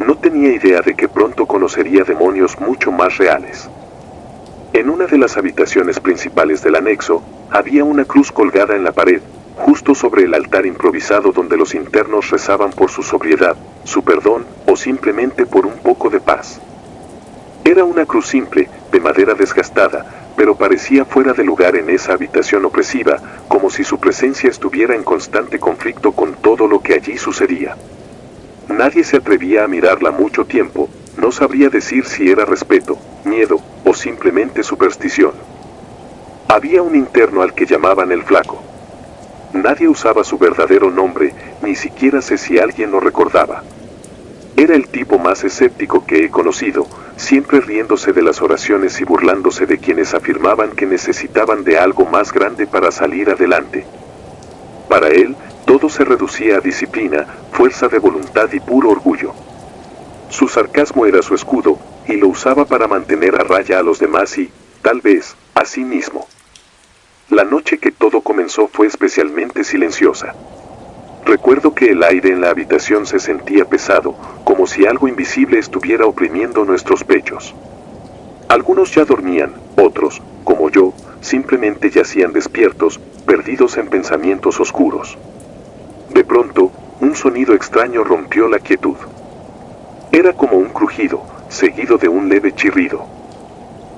S1: No tenía idea de que pronto conocería demonios mucho más reales. En una de las habitaciones principales del anexo, había una cruz colgada en la pared, justo sobre el altar improvisado donde los internos rezaban por su sobriedad, su perdón o simplemente por un poco de paz. Era una cruz simple, de madera desgastada, pero parecía fuera de lugar en esa habitación opresiva, como si su presencia estuviera en constante conflicto con todo lo que allí sucedía. Nadie se atrevía a mirarla mucho tiempo, no sabría decir si era respeto, miedo o simplemente superstición. Había un interno al que llamaban el Flaco. Nadie usaba su verdadero nombre, ni siquiera sé si alguien lo recordaba. Era el tipo más escéptico que he conocido, siempre riéndose de las oraciones y burlándose de quienes afirmaban que necesitaban de algo más grande para salir adelante. Para él, todo se reducía a disciplina, fuerza de voluntad y puro orgullo. Su sarcasmo era su escudo, y lo usaba para mantener a raya a los demás y, tal vez, a sí mismo. La noche que todo comenzó fue especialmente silenciosa. Recuerdo que el aire en la habitación se sentía pesado, como si algo invisible estuviera oprimiendo nuestros pechos. Algunos ya dormían, otros, como yo, simplemente yacían despiertos, perdidos en pensamientos oscuros. De pronto, un sonido extraño rompió la quietud. Era como un crujido, seguido de un leve chirrido.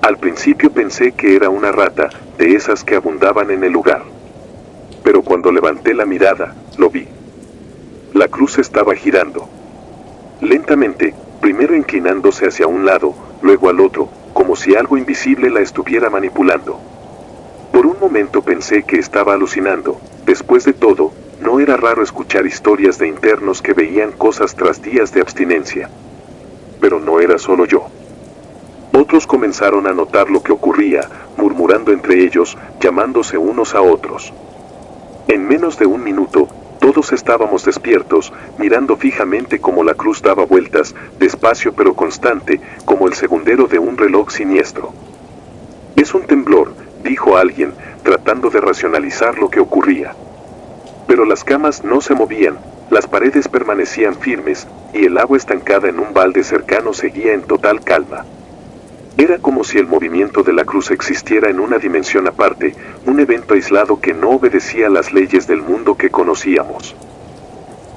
S1: Al principio pensé que era una rata, de esas que abundaban en el lugar. Pero cuando levanté la mirada, lo vi. La cruz estaba girando. Lentamente, primero inclinándose hacia un lado, luego al otro, como si algo invisible la estuviera manipulando. Por un momento pensé que estaba alucinando. Después de todo, no era raro escuchar historias de internos que veían cosas tras días de abstinencia. Pero no era solo yo. Otros comenzaron a notar lo que ocurría, murmurando entre ellos, llamándose unos a otros. En menos de un minuto, todos estábamos despiertos, mirando fijamente cómo la cruz daba vueltas, despacio pero constante, como el segundero de un reloj siniestro. «Es un temblor», dijo alguien, tratando de racionalizar lo que ocurría. Pero las camas no se movían, las paredes permanecían firmes, y el agua estancada en un balde cercano seguía en total calma. Era como si el movimiento de la cruz existiera en una dimensión aparte, un evento aislado que no obedecía a las leyes del mundo que conocíamos.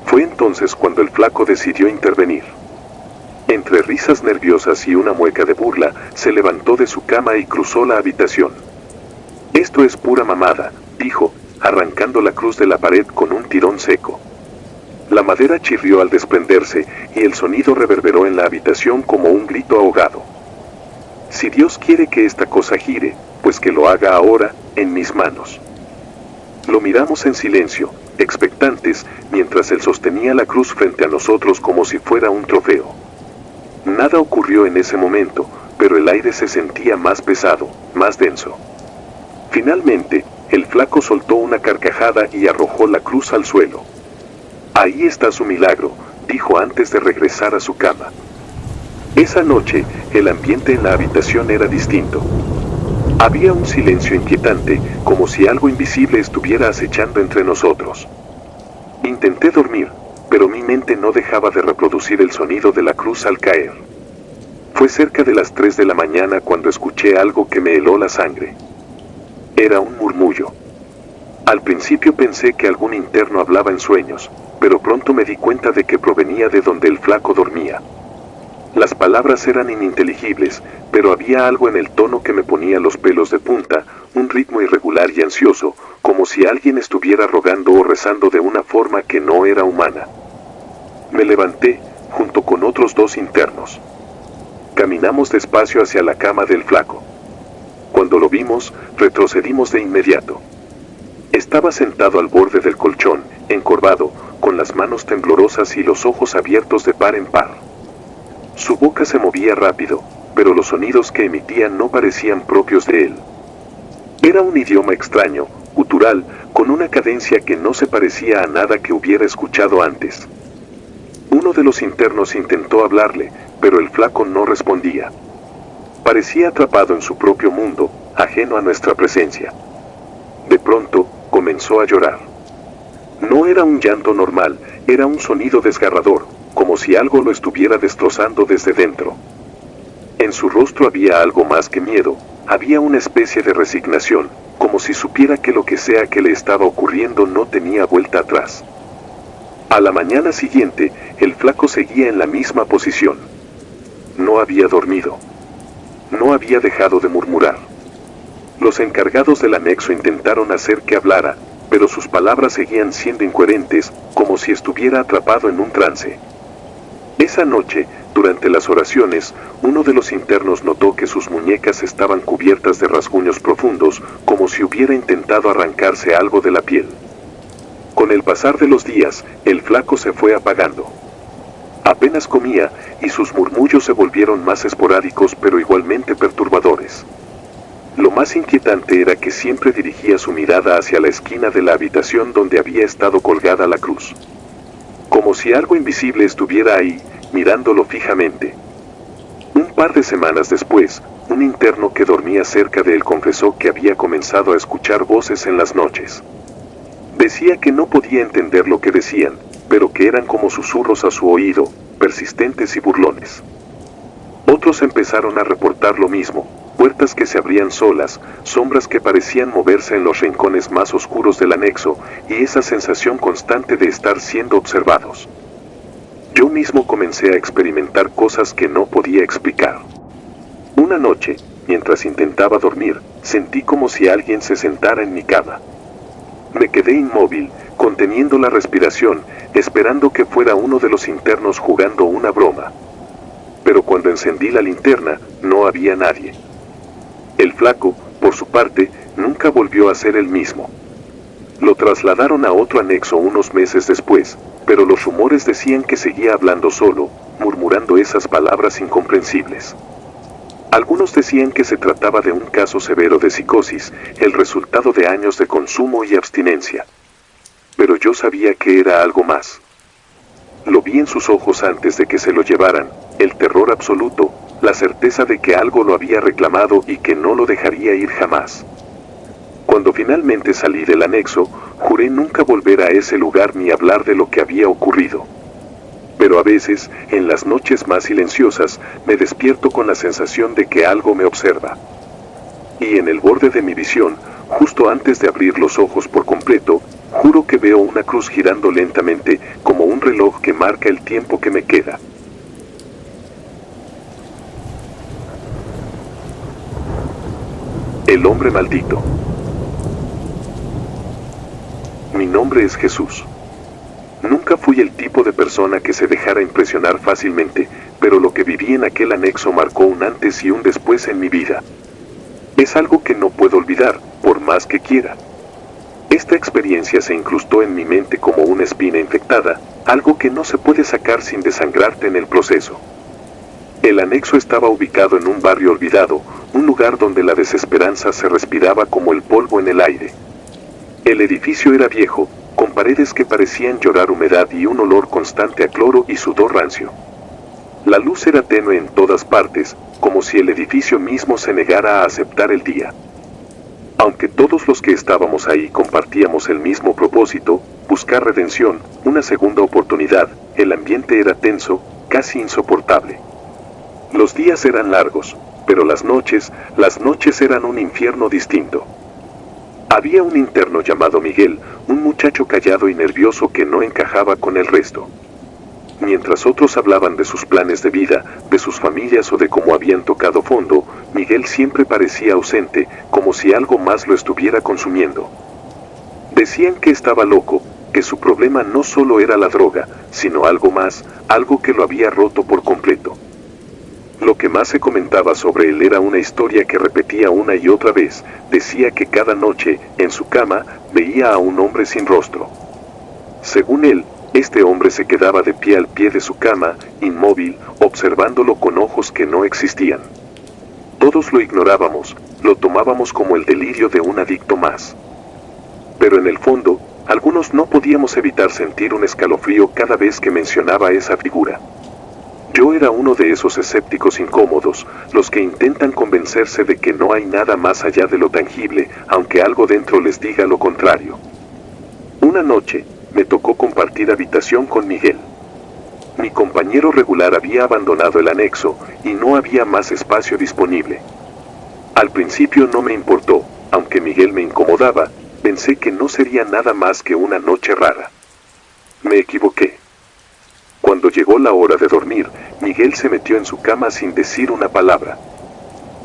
S1: Fue entonces cuando el flaco decidió intervenir. Entre risas nerviosas y una mueca de burla, se levantó de su cama y cruzó la habitación. «Esto es pura mamada», dijo, arrancando la cruz de la pared con un tirón seco. La madera chirrió al desprenderse, y el sonido reverberó en la habitación como un grito ahogado. «Si Dios quiere que esta cosa gire, pues que lo haga ahora, en mis manos». Lo miramos en silencio, expectantes, mientras él sostenía la cruz frente a nosotros como si fuera un trofeo. Nada ocurrió en ese momento, pero el aire se sentía más pesado, más denso. Finalmente, el flaco soltó una carcajada y arrojó la cruz al suelo. «Ahí está su milagro», dijo antes de regresar a su cama. Esa noche, el ambiente en la habitación era distinto. Había un silencio inquietante, como si algo invisible estuviera acechando entre nosotros. Intenté dormir, pero mi mente no dejaba de reproducir el sonido de la cruz al caer. Fue cerca de las 3 de la mañana cuando escuché algo que me heló la sangre. Era un murmullo. Al principio pensé que algún interno hablaba en sueños, pero pronto me di cuenta de que provenía de donde el flaco dormía. Las palabras eran ininteligibles, pero había algo en el tono que me ponía los pelos de punta, un ritmo irregular y ansioso, como si alguien estuviera rogando o rezando de una forma que no era humana. Me levanté, junto con otros 2 internos. Caminamos despacio hacia la cama del flaco. Cuando lo vimos, retrocedimos de inmediato. Estaba sentado al borde del colchón, encorvado, con las manos temblorosas y los ojos abiertos de par en par. Su boca se movía rápido, pero los sonidos que emitían no parecían propios de él. Era un idioma extraño, gutural, con una cadencia que no se parecía a nada que hubiera escuchado antes. Uno de los internos intentó hablarle, pero el flaco no respondía. Parecía atrapado en su propio mundo, ajeno a nuestra presencia. De pronto, comenzó a llorar. No era un llanto normal, era un sonido desgarrador, como si algo lo estuviera destrozando desde dentro. En su rostro había algo más que miedo, había una especie de resignación, como si supiera que lo que sea que le estaba ocurriendo no tenía vuelta atrás. A la mañana siguiente, el flaco seguía en la misma posición. No había dormido. No había dejado de murmurar. Los encargados del anexo intentaron hacer que hablara, pero sus palabras seguían siendo incoherentes, como si estuviera atrapado en un trance. Esa noche, durante las oraciones, uno de los internos notó que sus muñecas estaban cubiertas de rasguños profundos, como si hubiera intentado arrancarse algo de la piel. Con el pasar de los días, el flaco se fue apagando. Apenas comía, y sus murmullos se volvieron más esporádicos pero igualmente perturbadores. Lo más inquietante era que siempre dirigía su mirada hacia la esquina de la habitación donde había estado colgada la cruz. Como si algo invisible estuviera ahí, mirándolo fijamente. Un par de semanas después, un interno que dormía cerca de él confesó que había comenzado a escuchar voces en las noches. Decía que no podía entender lo que decían, pero que eran como susurros a su oído, persistentes y burlones. Otros empezaron a reportar lo mismo, puertas que se abrían solas, sombras que parecían moverse en los rincones más oscuros del anexo, y esa sensación constante de estar siendo observados. Yo mismo comencé a experimentar cosas que no podía explicar. Una noche, mientras intentaba dormir, sentí como si alguien se sentara en mi cama. Me quedé inmóvil, conteniendo la respiración, esperando que fuera uno de los internos jugando una broma. Pero cuando encendí la linterna, no había nadie. El flaco, por su parte, nunca volvió a ser el mismo. Lo trasladaron a otro anexo unos meses después, pero los rumores decían que seguía hablando solo, murmurando esas palabras incomprensibles. Algunos decían que se trataba de un caso severo de psicosis, el resultado de años de consumo y abstinencia. Pero yo sabía que era algo más. Lo vi en sus ojos antes de que se lo llevaran, el terror absoluto, la certeza de que algo lo había reclamado y que no lo dejaría ir jamás. Cuando finalmente salí del anexo, juré nunca volver a ese lugar ni hablar de lo que había ocurrido. Pero a veces, en las noches más silenciosas, me despierto con la sensación de que algo me observa. Y en el borde de mi visión, justo antes de abrir los ojos por completo, juro que veo una cruz girando lentamente, como un reloj que marca el tiempo que me queda. El hombre maldito. Mi nombre es Jesús. Nunca fui el tipo de persona que se dejara impresionar fácilmente, pero lo que viví en aquel anexo marcó un antes y un después en mi vida. Es algo que no puedo olvidar, por más que quiera. Esta experiencia se incrustó en mi mente como una espina infectada, algo que no se puede sacar sin desangrarte en el proceso. El anexo estaba ubicado en un barrio olvidado, un lugar donde la desesperanza se respiraba como el polvo en el aire. El edificio era viejo, con paredes que parecían llorar humedad y un olor constante a cloro y sudor rancio. La luz era tenue en todas partes, como si el edificio mismo se negara a aceptar el día. Aunque todos los que estábamos ahí compartíamos el mismo propósito, buscar redención, una segunda oportunidad, el ambiente era tenso, casi insoportable. Los días eran largos, pero las noches eran un infierno distinto. Había un interno llamado Miguel, un muchacho callado y nervioso que no encajaba con el resto. Mientras otros hablaban de sus planes de vida, de sus familias o de cómo habían tocado fondo, Miguel siempre parecía ausente, como si algo más lo estuviera consumiendo. Decían que estaba loco, que su problema no solo era la droga, sino algo más, algo que lo había roto por completo. Lo que más se comentaba sobre él era una historia que repetía una y otra vez. Decía que cada noche, en su cama, veía a un hombre sin rostro. Según él, este hombre se quedaba de pie al pie de su cama, inmóvil, observándolo con ojos que no existían. Todos lo ignorábamos, lo tomábamos como el delirio de un adicto más. Pero en el fondo, algunos no podíamos evitar sentir un escalofrío cada vez que mencionaba esa figura. Yo era uno de esos escépticos incómodos, los que intentan convencerse de que no hay nada más allá de lo tangible, aunque algo dentro les diga lo contrario. Una noche, me tocó compartir habitación con Miguel. Mi compañero regular había abandonado el anexo, y no había más espacio disponible. Al principio no me importó, aunque Miguel me incomodaba, pensé que no sería nada más que una noche rara. Me equivoqué. Cuando llegó la hora de dormir, Miguel se metió en su cama sin decir una palabra.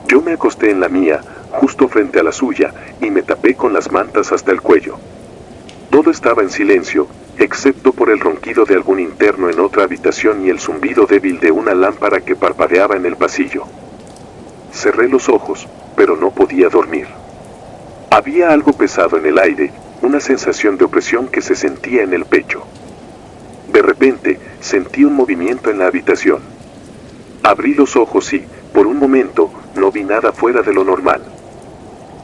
S1: Yo me acosté en la mía, justo frente a la suya, y me tapé con las mantas hasta el cuello. Todo estaba en silencio, excepto por el ronquido de algún interno en otra habitación y el zumbido débil de una lámpara que parpadeaba en el pasillo. Cerré los ojos, pero no podía dormir. Había algo pesado en el aire, una sensación de opresión que se sentía en el pecho. De repente, sentí un movimiento en la habitación. Abrí los ojos y, por un momento, no vi nada fuera de lo normal.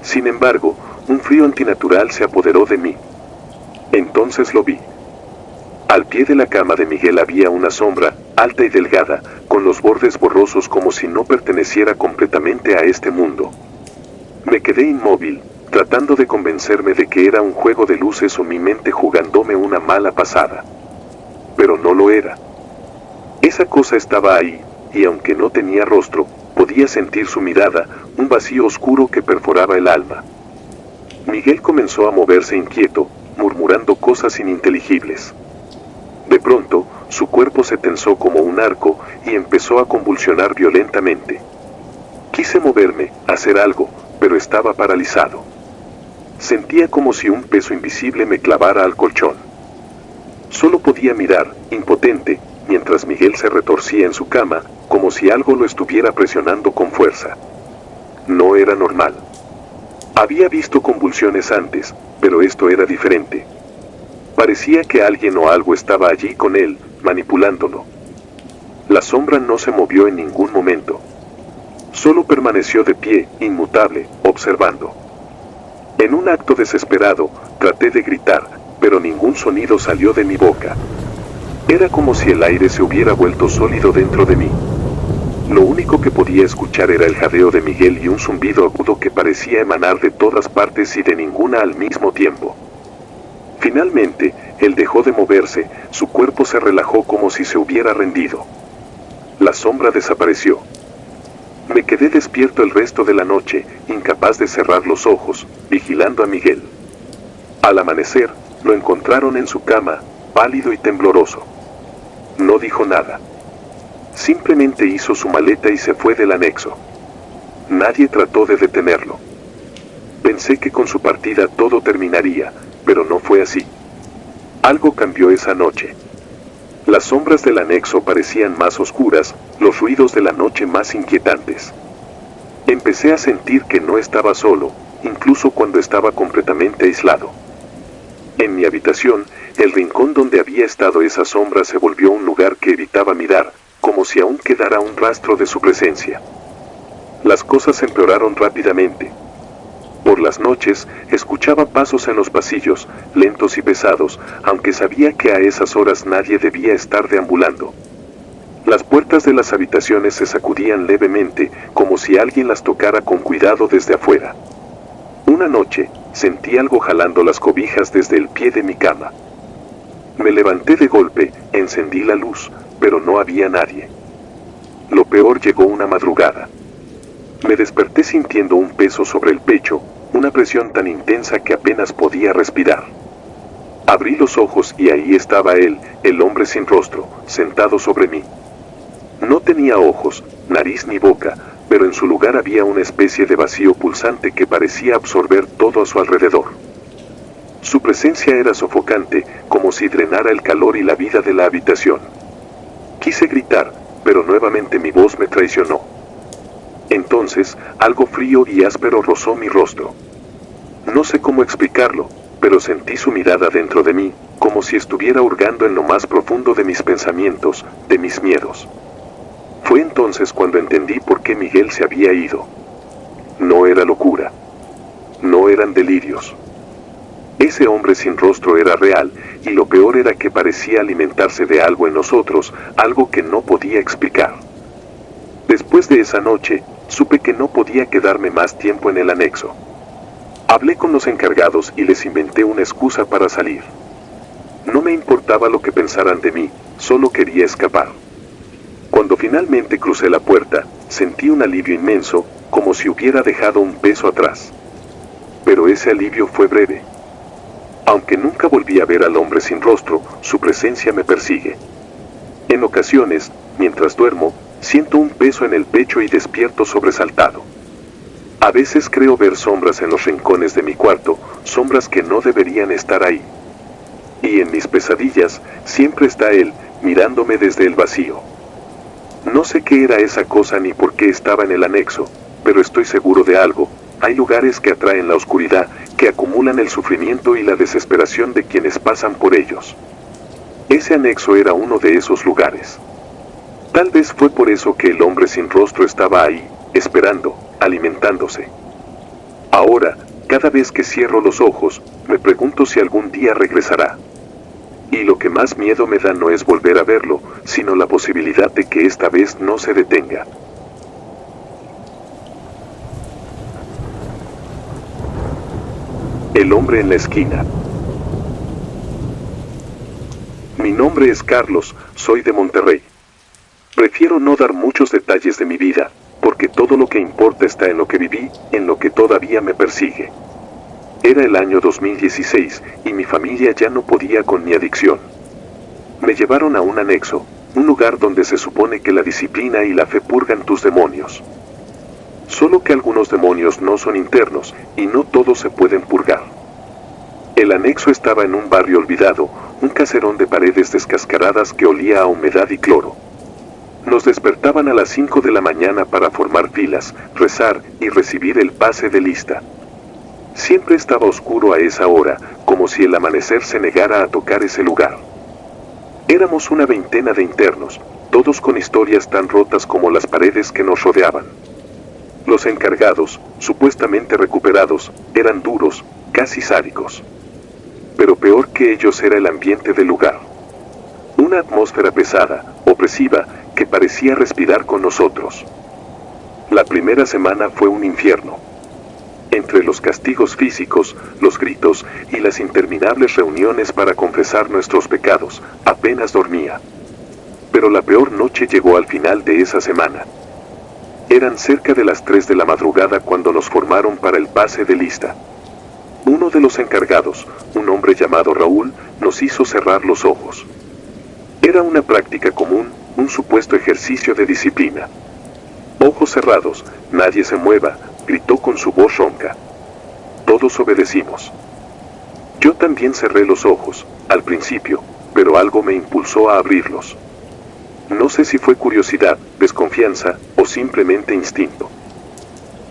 S1: Sin embargo, un frío antinatural se apoderó de mí. Entonces lo vi. Al pie de la cama de Miguel había una sombra, alta y delgada, con los bordes borrosos como si no perteneciera completamente a este mundo. Me quedé inmóvil, tratando de convencerme de que era un juego de luces o mi mente jugándome una mala pasada. Pero no lo era. Esa cosa estaba ahí, y aunque no tenía rostro, podía sentir su mirada, un vacío oscuro que perforaba el alma. Miguel comenzó a moverse inquieto, murmurando cosas ininteligibles. De pronto, su cuerpo se tensó como un arco y empezó a convulsionar violentamente. Quise moverme, hacer algo, pero estaba paralizado. Sentía como si un peso invisible me clavara al colchón. Solo podía mirar, impotente, mientras Miguel se retorcía en su cama, como si algo lo estuviera presionando con fuerza. No era normal. Había visto convulsiones antes, pero esto era diferente. Parecía que alguien o algo estaba allí con él, manipulándolo. La sombra no se movió en ningún momento. Solo permaneció de pie, inmutable, observando. En un acto desesperado, traté de gritar, pero ningún sonido salió de mi boca. Era como si el aire se hubiera vuelto sólido dentro de mí. Lo único que podía escuchar era el jadeo de Miguel y un zumbido agudo que parecía emanar de todas partes y de ninguna al mismo tiempo. Finalmente, él dejó de moverse, su cuerpo se relajó como si se hubiera rendido. La sombra desapareció. Me quedé despierto el resto de la noche, incapaz de cerrar los ojos, vigilando a Miguel. Al amanecer, lo encontraron en su cama, pálido y tembloroso. No dijo nada. Simplemente hizo su maleta y se fue del anexo. Nadie trató de detenerlo. Pensé que con su partida todo terminaría, pero no fue así. Algo cambió esa noche. Las sombras del anexo parecían más oscuras, los ruidos de la noche más inquietantes. Empecé a sentir que no estaba solo, incluso cuando estaba completamente aislado. En mi habitación, el rincón donde había estado esa sombra se volvió un lugar que evitaba mirar, como si aún quedara un rastro de su presencia. Las cosas empeoraron rápidamente. Por las noches, escuchaba pasos en los pasillos, lentos y pesados, aunque sabía que a esas horas nadie debía estar deambulando. Las puertas de las habitaciones se sacudían levemente, como si alguien las tocara con cuidado desde afuera. Una noche, sentí algo jalando las cobijas desde el pie de mi cama. Me levanté de golpe, encendí la luz, pero no había nadie. Lo peor llegó una madrugada. Me desperté sintiendo un peso sobre el pecho, una presión tan intensa que apenas podía respirar. Abrí los ojos y ahí estaba él, el hombre sin rostro, sentado sobre mí. No tenía ojos, nariz ni boca, pero en su lugar había una especie de vacío pulsante que parecía absorber todo a su alrededor. Su presencia era sofocante, como si drenara el calor y la vida de la habitación. Quise gritar, pero nuevamente mi voz me traicionó. Entonces, algo frío y áspero rozó mi rostro. No sé cómo explicarlo, pero sentí su mirada dentro de mí, como si estuviera hurgando en lo más profundo de mis pensamientos, de mis miedos. Fue entonces cuando entendí por qué Miguel se había ido. No era locura. No eran delirios. Ese hombre sin rostro era real, y lo peor era que parecía alimentarse de algo en nosotros, algo que no podía explicar. Después de esa noche, supe que no podía quedarme más tiempo en el anexo. Hablé con los encargados y les inventé una excusa para salir. No me importaba lo que pensaran de mí, solo quería escapar. Cuando finalmente crucé la puerta, sentí un alivio inmenso, como si hubiera dejado un peso atrás. Pero ese alivio fue breve. Aunque nunca volví a ver al hombre sin rostro, su presencia me persigue. En ocasiones, mientras duermo, siento un peso en el pecho y despierto sobresaltado. A veces creo ver sombras en los rincones de mi cuarto, sombras que no deberían estar ahí. Y en mis pesadillas, siempre está él, mirándome desde el vacío. No sé qué era esa cosa ni por qué estaba en el anexo, pero estoy seguro de algo. Hay lugares que atraen la oscuridad, que acumulan el sufrimiento y la desesperación de quienes pasan por ellos. Ese anexo era uno de esos lugares. Tal vez fue por eso que el hombre sin rostro estaba ahí, esperando, alimentándose. Ahora, cada vez que cierro los ojos, me pregunto si algún día regresará. Y lo que más miedo me da no es volver a verlo, sino la posibilidad de que esta vez no se detenga. El hombre en la esquina. Mi nombre es Carlos, soy de Monterrey. Prefiero no dar muchos detalles de mi vida, porque todo lo que importa está en lo que viví, en lo que todavía me persigue. Era el año 2016, y mi familia ya no podía con mi adicción. Me llevaron a un anexo, un lugar donde se supone que la disciplina y la fe purgan tus demonios. Solo que algunos demonios no son internos y no todos se pueden purgar. El anexo estaba en un barrio olvidado, un caserón de paredes descascaradas que olía a humedad y cloro. Nos despertaban a las 5 de la mañana para formar filas, rezar y recibir el pase de lista. Siempre estaba oscuro a esa hora, como si el amanecer se negara a tocar ese lugar. Éramos una veintena de internos, todos con historias tan rotas como las paredes que nos rodeaban. Los encargados, supuestamente recuperados, eran duros, casi sádicos. Pero peor que ellos era el ambiente del lugar. Una atmósfera pesada, opresiva, que parecía respirar con nosotros. La primera semana fue un infierno. Entre los castigos físicos, los gritos y las interminables reuniones para confesar nuestros pecados, apenas dormía. Pero la peor noche llegó al final de esa semana. Eran cerca de las 3 de la madrugada cuando nos formaron para el pase de lista. Uno de los encargados, un hombre llamado Raúl, nos hizo cerrar los ojos. Era una práctica común, un supuesto ejercicio de disciplina. Ojos cerrados, nadie se mueva, gritó con su voz ronca. Todos obedecimos. Yo también cerré los ojos, al principio, pero algo me impulsó a abrirlos. No sé si fue curiosidad, desconfianza o simplemente instinto.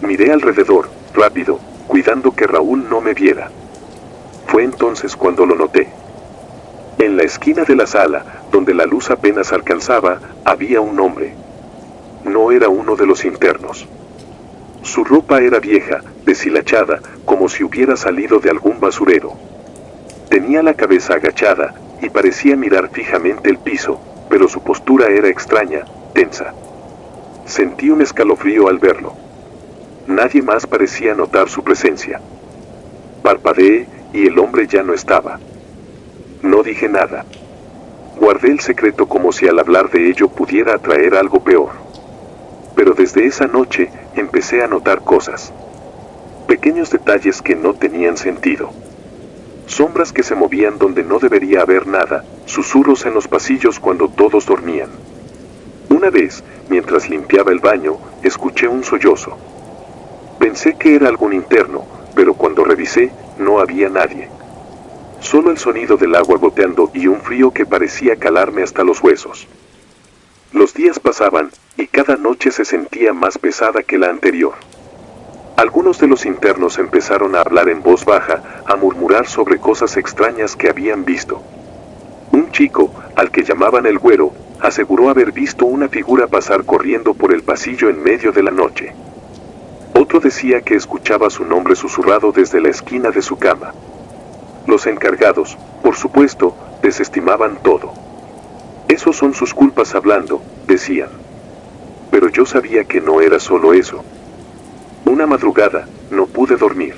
S1: Miré alrededor, rápido, cuidando que Raúl no me viera. Fue entonces cuando lo noté. En la esquina de la sala, donde la luz apenas alcanzaba, había un hombre. No era uno de los internos. Su ropa era vieja, deshilachada, como si hubiera salido de algún basurero. Tenía la cabeza agachada y parecía mirar fijamente el piso, pero su postura era extraña, tensa. Sentí un escalofrío al verlo. Nadie más parecía notar su presencia. Parpadeé y el hombre ya no estaba. No dije nada. Guardé el secreto como si al hablar de ello pudiera atraer algo peor. Pero desde esa noche empecé a notar cosas. Pequeños detalles que no tenían sentido. Sombras que se movían donde no debería haber nada, susurros en los pasillos cuando todos dormían. Una vez, mientras limpiaba el baño, escuché un sollozo. Pensé que era algún interno, pero cuando revisé, no había nadie. Solo el sonido del agua goteando y un frío que parecía calarme hasta los huesos. Los días pasaban, y cada noche se sentía más pesada que la anterior. Algunos de los internos empezaron a hablar en voz baja, a murmurar sobre cosas extrañas que habían visto. Un chico, al que llamaban el Güero, aseguró haber visto una figura pasar corriendo por el pasillo en medio de la noche. Otro decía que escuchaba su nombre susurrado desde la esquina de su cama. Los encargados, por supuesto, desestimaban todo. Esos son sus culpas hablando, decían. Pero yo sabía que no era solo eso. Una madrugada, no pude dormir.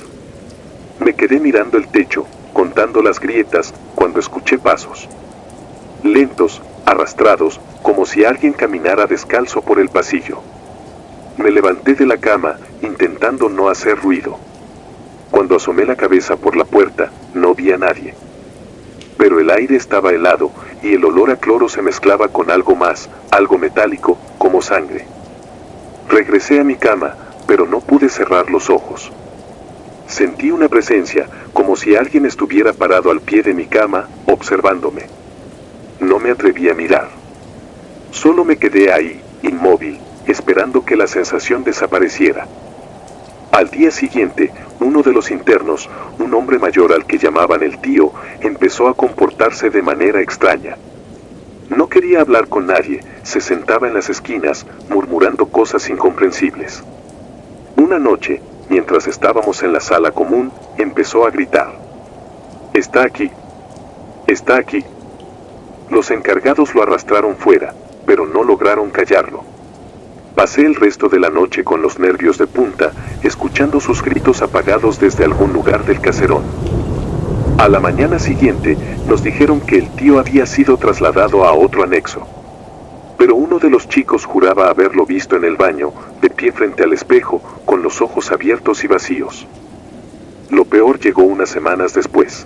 S1: Me quedé mirando el techo, contando las grietas, cuando escuché pasos. Lentos, arrastrados, como si alguien caminara descalzo por el pasillo. Me levanté de la cama, intentando no hacer ruido. Cuando asomé la cabeza por la puerta, no vi a nadie. Pero el aire estaba helado, y el olor a cloro se mezclaba con algo más, algo metálico, como sangre. Regresé a mi cama, pero no pude cerrar los ojos. Sentí una presencia, como si alguien estuviera parado al pie de mi cama, observándome. No me atreví a mirar. Solo me quedé ahí, inmóvil, esperando que la sensación desapareciera. Al día siguiente, uno de los internos, un hombre mayor al que llamaban el tío, empezó a comportarse de manera extraña. No quería hablar con nadie, se sentaba en las esquinas, murmurando cosas incomprensibles. Una noche, mientras estábamos en la sala común, empezó a gritar. «Está aquí. Está aquí». Los encargados lo arrastraron fuera, pero no lograron callarlo. Pasé el resto de la noche con los nervios de punta, escuchando sus gritos apagados desde algún lugar del caserón. A la mañana siguiente, nos dijeron que el tío había sido trasladado a otro anexo. Pero uno de los chicos juraba haberlo visto en el baño, de pie frente al espejo, con los ojos abiertos y vacíos. Lo peor llegó unas semanas después.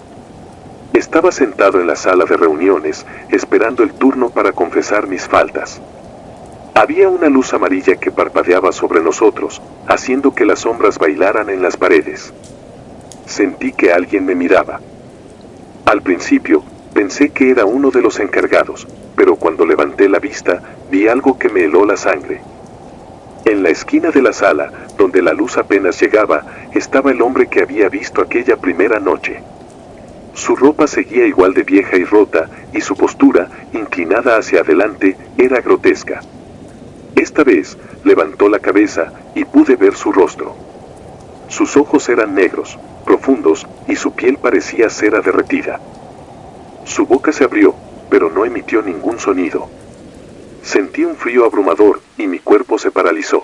S1: Estaba sentado en la sala de reuniones, esperando el turno para confesar mis faltas. Había una luz amarilla que parpadeaba sobre nosotros, haciendo que las sombras bailaran en las paredes. Sentí que alguien me miraba. Al principio, pensé que era uno de los encargados, pero cuando levanté la vista, vi algo que me heló la sangre. En la esquina de la sala, donde la luz apenas llegaba, estaba el hombre que había visto aquella primera noche. Su ropa seguía igual de vieja y rota, y su postura, inclinada hacia adelante, era grotesca. Esta vez, levantó la cabeza, y pude ver su rostro. Sus ojos eran negros, profundos, y su piel parecía cera derretida. Su boca se abrió, pero no emitió ningún sonido. Sentí un frío abrumador, y mi cuerpo se paralizó.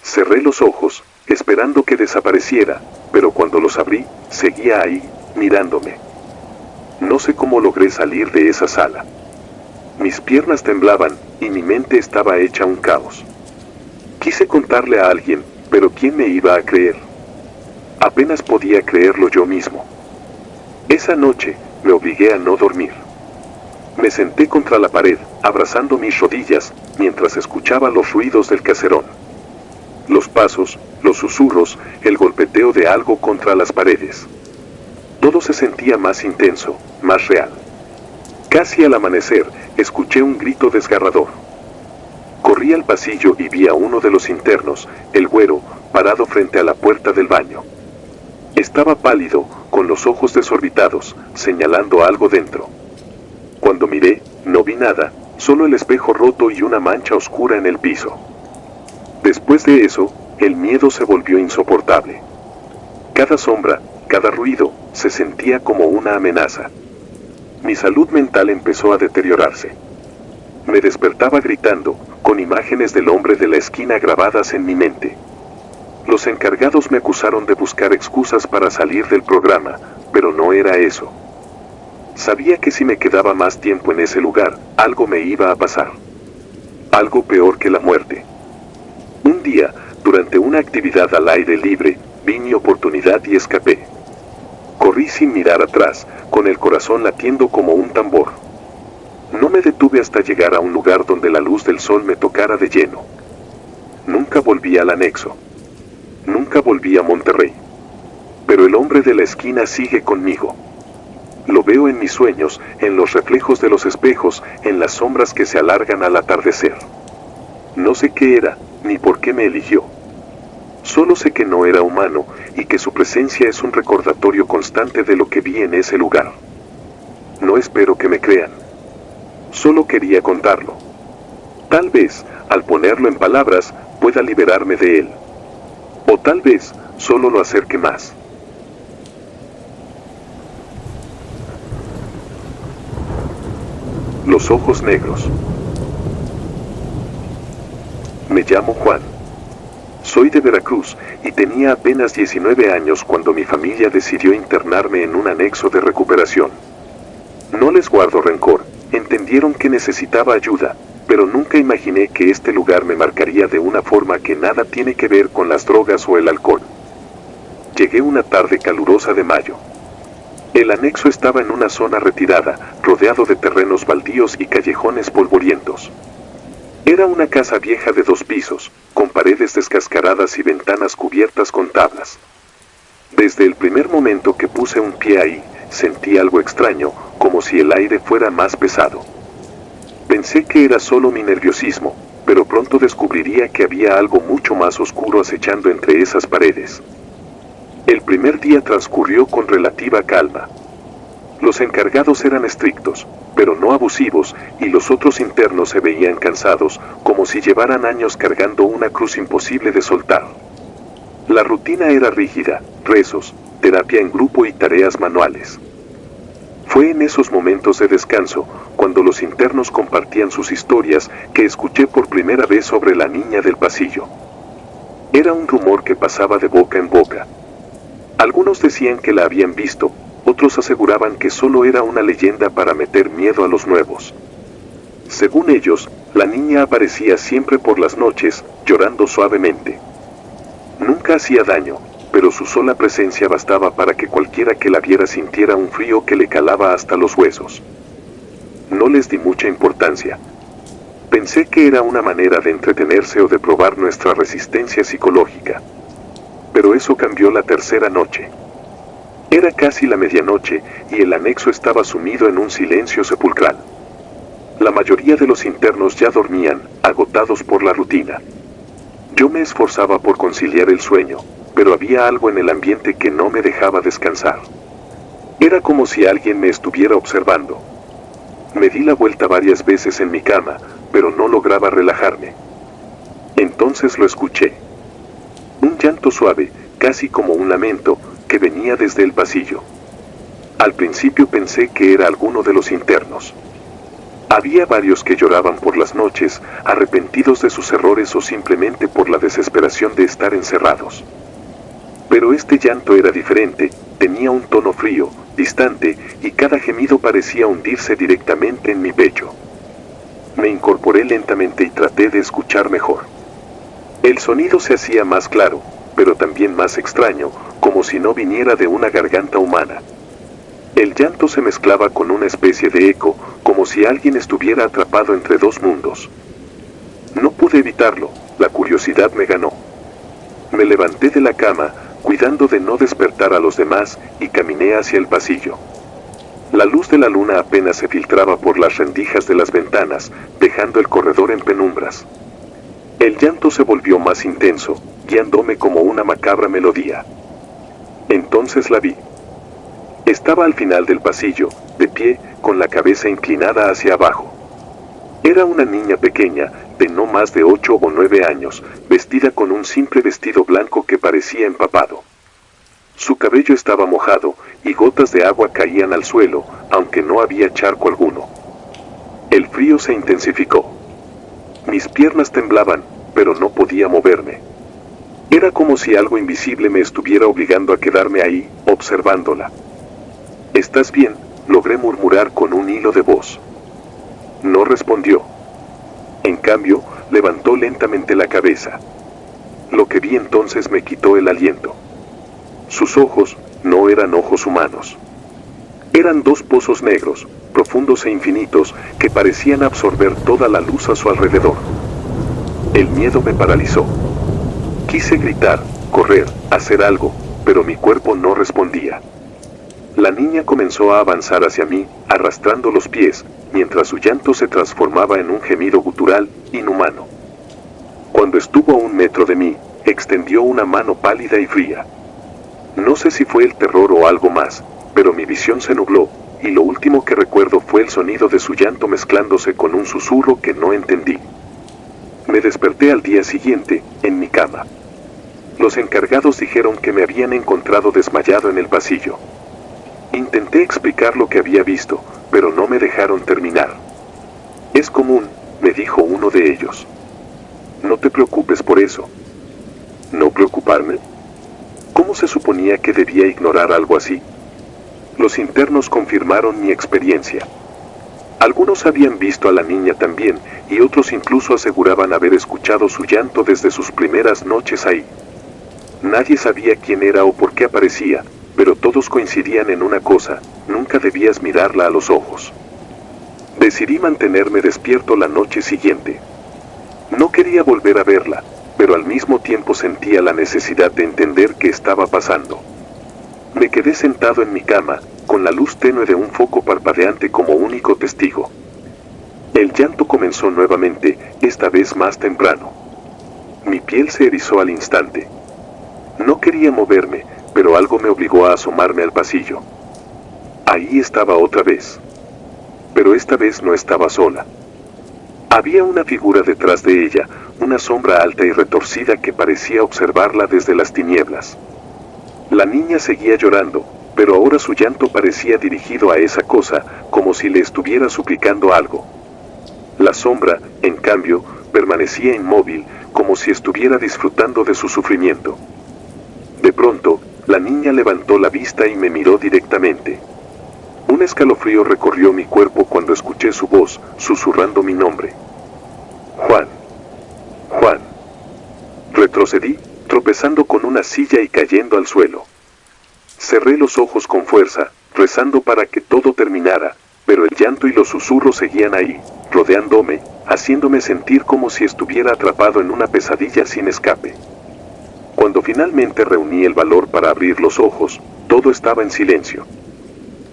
S1: Cerré los ojos, esperando que desapareciera, pero cuando los abrí, seguía ahí, mirándome. No sé cómo logré salir de esa sala. Mis piernas temblaban, y mi mente estaba hecha un caos. Quise contarle a alguien, pero ¿quién me iba a creer? Apenas podía creerlo yo mismo. Esa noche, me obligué a no dormir. Me senté contra la pared, abrazando mis rodillas, mientras escuchaba los ruidos del caserón. Los pasos, los susurros, el golpeteo de algo contra las paredes. Todo se sentía más intenso, más real. Casi al amanecer, escuché un grito desgarrador. Corrí al pasillo y vi a uno de los internos, el güero, parado frente a la puerta del baño. Estaba pálido, con los ojos desorbitados, señalando algo dentro. Cuando miré, no vi nada, solo el espejo roto y una mancha oscura en el piso. Después de eso, el miedo se volvió insoportable. Cada sombra, cada ruido, se sentía como una amenaza. Mi salud mental empezó a deteriorarse. Me despertaba gritando, con imágenes del hombre de la esquina grabadas en mi mente. Los encargados me acusaron de buscar excusas para salir del programa, pero no era eso. Sabía que si me quedaba más tiempo en ese lugar, algo me iba a pasar. Algo peor que la muerte. Un día, durante una actividad al aire libre, vi mi oportunidad y escapé. Corrí sin mirar atrás, con el corazón latiendo como un tambor. No me detuve hasta llegar a un lugar donde la luz del sol me tocara de lleno. Nunca volví al anexo. Nunca volví a Monterrey. Pero el hombre de la esquina sigue conmigo. Lo veo en mis sueños, en los reflejos de los espejos, en las sombras que se alargan al atardecer. No sé qué era, ni por qué me eligió. Solo sé que no era humano, y que su presencia es un recordatorio constante de lo que vi en ese lugar. No espero que me crean. Solo quería contarlo. Tal vez, al ponerlo en palabras, pueda liberarme de él. O tal vez, solo lo acerque más. Los ojos negros. Me llamo Juan. Soy de Veracruz, y tenía apenas 19 años cuando mi familia decidió internarme en un anexo de recuperación. No les guardo rencor, entendieron que necesitaba ayuda, pero nunca imaginé que este lugar me marcaría de una forma que nada tiene que ver con las drogas o el alcohol. Llegué una tarde calurosa de mayo. El anexo estaba en una zona retirada, rodeado de terrenos baldíos y callejones polvorientos. Era una casa vieja de 2 pisos, con paredes descascaradas y ventanas cubiertas con tablas. Desde el primer momento que puse un pie ahí, sentí algo extraño, como si el aire fuera más pesado. Pensé que era solo mi nerviosismo, pero pronto descubriría que había algo mucho más oscuro acechando entre esas paredes. El primer día transcurrió con relativa calma. Los encargados eran estrictos, pero no abusivos, y los otros internos se veían cansados, como si llevaran años cargando una cruz imposible de soltar. La rutina era rígida, rezos, terapia en grupo y tareas manuales. Fue en esos momentos de descanso, cuando los internos compartían sus historias, que escuché por primera vez sobre la niña del pasillo. Era un rumor que pasaba de boca en boca. Algunos decían que la habían visto, otros aseguraban que solo era una leyenda para meter miedo a los nuevos. Según ellos, la niña aparecía siempre por las noches, llorando suavemente. Nunca hacía daño, pero su sola presencia bastaba para que cualquiera que la viera sintiera un frío que le calaba hasta los huesos. No les di mucha importancia. Pensé que era una manera de entretenerse o de probar nuestra resistencia psicológica. Pero eso cambió la tercera noche. Era casi la medianoche y el anexo estaba sumido en un silencio sepulcral. La mayoría de los internos ya dormían, agotados por la rutina. Yo me esforzaba por conciliar el sueño, pero había algo en el ambiente que no me dejaba descansar. Era como si alguien me estuviera observando. Me di la vuelta varias veces en mi cama, pero no lograba relajarme. Entonces lo escuché. Un llanto suave, casi como un lamento, que venía desde el pasillo. Al principio pensé que era alguno de los internos. Había varios que lloraban por las noches, arrepentidos de sus errores o simplemente por la desesperación de estar encerrados. Pero este llanto era diferente, tenía un tono frío, distante, y cada gemido parecía hundirse directamente en mi pecho. Me incorporé lentamente y traté de escuchar mejor. El sonido se hacía más claro, pero también más extraño, como si no viniera de una garganta humana. El llanto se mezclaba con una especie de eco, como si alguien estuviera atrapado entre dos mundos. No pude evitarlo, la curiosidad me ganó. Me levanté de la cama, cuidando de no despertar a los demás, y caminé hacia el pasillo. La luz de la luna apenas se filtraba por las rendijas de las ventanas, dejando el corredor en penumbras. El llanto se volvió más intenso, guiándome como una macabra melodía. Entonces la vi. Estaba al final del pasillo, de pie, con la cabeza inclinada hacia abajo. Era una niña pequeña, de no más de 8 o 9 años, vestida con un simple vestido blanco que parecía empapado. Su cabello estaba mojado, y gotas de agua caían al suelo, aunque no había charco alguno. El frío se intensificó. Mis piernas temblaban, pero no podía moverme. Era como si algo invisible me estuviera obligando a quedarme ahí, observándola. «¿Estás bien?», logré murmurar con un hilo de voz. No respondió. En cambio, levantó lentamente la cabeza. Lo que vi entonces me quitó el aliento. Sus ojos no eran ojos humanos. Eran dos pozos negros, profundos e infinitos, que parecían absorber toda la luz a su alrededor. El miedo me paralizó. Quise gritar, correr, hacer algo, pero mi cuerpo no respondía. La niña comenzó a avanzar hacia mí, arrastrando los pies, mientras su llanto se transformaba en un gemido gutural, inhumano. Cuando estuvo a 1 metro de mí, extendió una mano pálida y fría. No sé si fue el terror o algo más, pero mi visión se nubló, y lo último que recuerdo fue el sonido de su llanto mezclándose con un susurro que no entendí. Me desperté al día siguiente, en mi cama. Los encargados dijeron que me habían encontrado desmayado en el pasillo. Intenté explicar lo que había visto, pero no me dejaron terminar. «Es común», me dijo uno de ellos. «No te preocupes por eso». ¿No preocuparme? ¿Cómo se suponía que debía ignorar algo así? Los internos confirmaron mi experiencia. Algunos habían visto a la niña también, y otros incluso aseguraban haber escuchado su llanto desde sus primeras noches ahí. Nadie sabía quién era o por qué aparecía, pero todos coincidían en una cosa: nunca debías mirarla a los ojos. Decidí mantenerme despierto la noche siguiente. No quería volver a verla, pero al mismo tiempo sentía la necesidad de entender qué estaba pasando. Me quedé sentado en mi cama, con la luz tenue de un foco parpadeante como único testigo. El llanto comenzó nuevamente, esta vez más temprano. Mi piel se erizó al instante. No quería moverme, pero algo me obligó a asomarme al pasillo. Ahí estaba otra vez. Pero esta vez no estaba sola. Había una figura detrás de ella, una sombra alta y retorcida que parecía observarla desde las tinieblas. La niña seguía llorando, pero ahora su llanto parecía dirigido a esa cosa, como si le estuviera suplicando algo. La sombra, en cambio, permanecía inmóvil, como si estuviera disfrutando de su sufrimiento. De pronto, la niña levantó la vista y me miró directamente. Un escalofrío recorrió mi cuerpo cuando escuché su voz, susurrando mi nombre. «Juan. Juan». Retrocedí, tropezando con una silla y cayendo al suelo. Cerré los ojos con fuerza, rezando para que todo terminara, pero el llanto y los susurros seguían ahí, rodeándome, haciéndome sentir como si estuviera atrapado en una pesadilla sin escape. Cuando finalmente reuní el valor para abrir los ojos, todo estaba en silencio.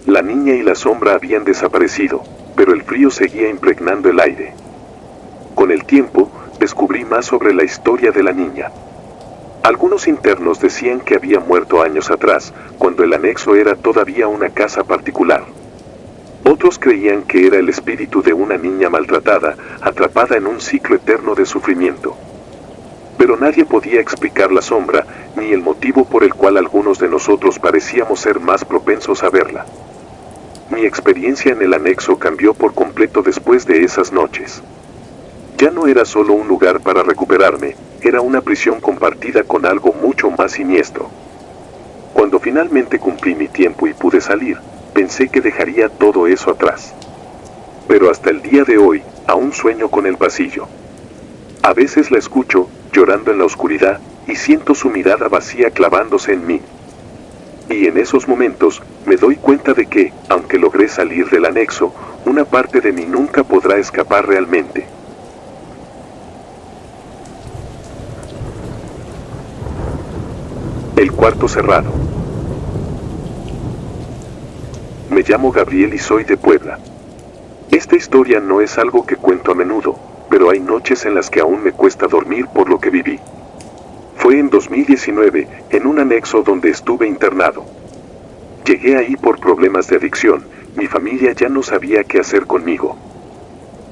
S1: La niña y la sombra habían desaparecido, pero el frío seguía impregnando el aire. Con el tiempo, descubrí más sobre la historia de la niña. Algunos internos decían que había muerto años atrás, cuando el anexo era todavía una casa particular. Otros creían que era el espíritu de una niña maltratada, atrapada en un ciclo eterno de sufrimiento. Pero nadie podía explicar la sombra, ni el motivo por el cual algunos de nosotros parecíamos ser más propensos a verla. Mi experiencia en el anexo cambió por completo después de esas noches. Ya no era solo un lugar para recuperarme, era una prisión compartida con algo mucho más siniestro. Cuando finalmente cumplí mi tiempo y pude salir, pensé que dejaría todo eso atrás. Pero hasta el día de hoy, aún sueño con el pasillo. A veces la escucho, llorando en la oscuridad, y siento su mirada vacía clavándose en mí. Y en esos momentos, me doy cuenta de que, aunque logré salir del anexo, una parte de mí nunca podrá escapar realmente. El cuarto cerrado. Me llamo Gabriel y soy de Puebla. Esta historia no es algo que cuento a menudo, pero hay noches en las que aún me cuesta dormir por lo que viví. Fue en 2019, en un anexo donde estuve internado. Llegué ahí por problemas de adicción, mi familia ya no sabía qué hacer conmigo.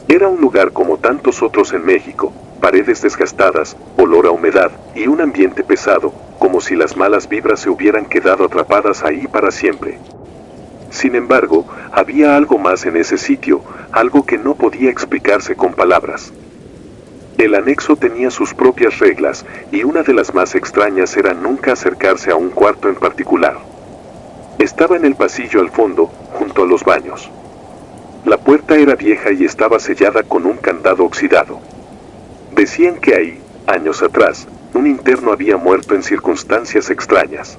S1: Era un lugar como tantos otros en México, paredes desgastadas, olor a humedad y un ambiente pesado, como si las malas vibras se hubieran quedado atrapadas ahí para siempre. Sin embargo, había algo más en ese sitio, algo que no podía explicarse con palabras. El anexo tenía sus propias reglas, y una de las más extrañas era nunca acercarse a un cuarto en particular. Estaba en el pasillo al fondo, junto a los baños. La puerta era vieja y estaba sellada con un candado oxidado. Decían que ahí, años atrás, un interno había muerto en circunstancias extrañas.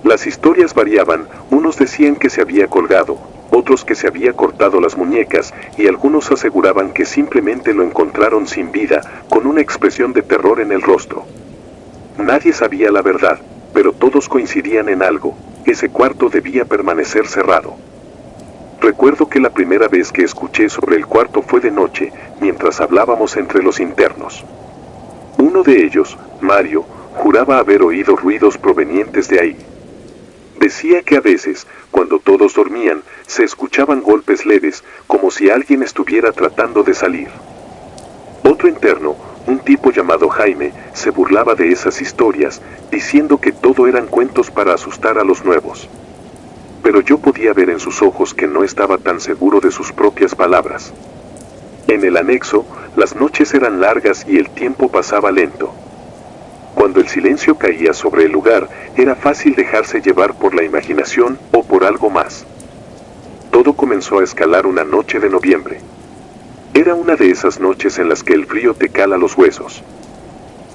S1: Las historias variaban, unos decían que se había colgado, otros que se había cortado las muñecas, y algunos aseguraban que simplemente lo encontraron sin vida, con una expresión de terror en el rostro. Nadie sabía la verdad, pero todos coincidían en algo: ese cuarto debía permanecer cerrado. Recuerdo que la primera vez que escuché sobre el cuarto fue de noche, mientras hablábamos entre los internos. Uno de ellos, Mario, juraba haber oído ruidos provenientes de ahí. Decía que a veces, cuando todos dormían, se escuchaban golpes leves, como si alguien estuviera tratando de salir. Otro interno, un tipo llamado Jaime, se burlaba de esas historias, diciendo que todo eran cuentos para asustar a los nuevos. Pero yo podía ver en sus ojos que no estaba tan seguro de sus propias palabras. En el anexo, las noches eran largas y el tiempo pasaba lento. Cuando el silencio caía sobre el lugar, era fácil dejarse llevar por la imaginación o por algo más. Todo comenzó a escalar una noche de noviembre. Era una de esas noches en las que el frío te cala los huesos.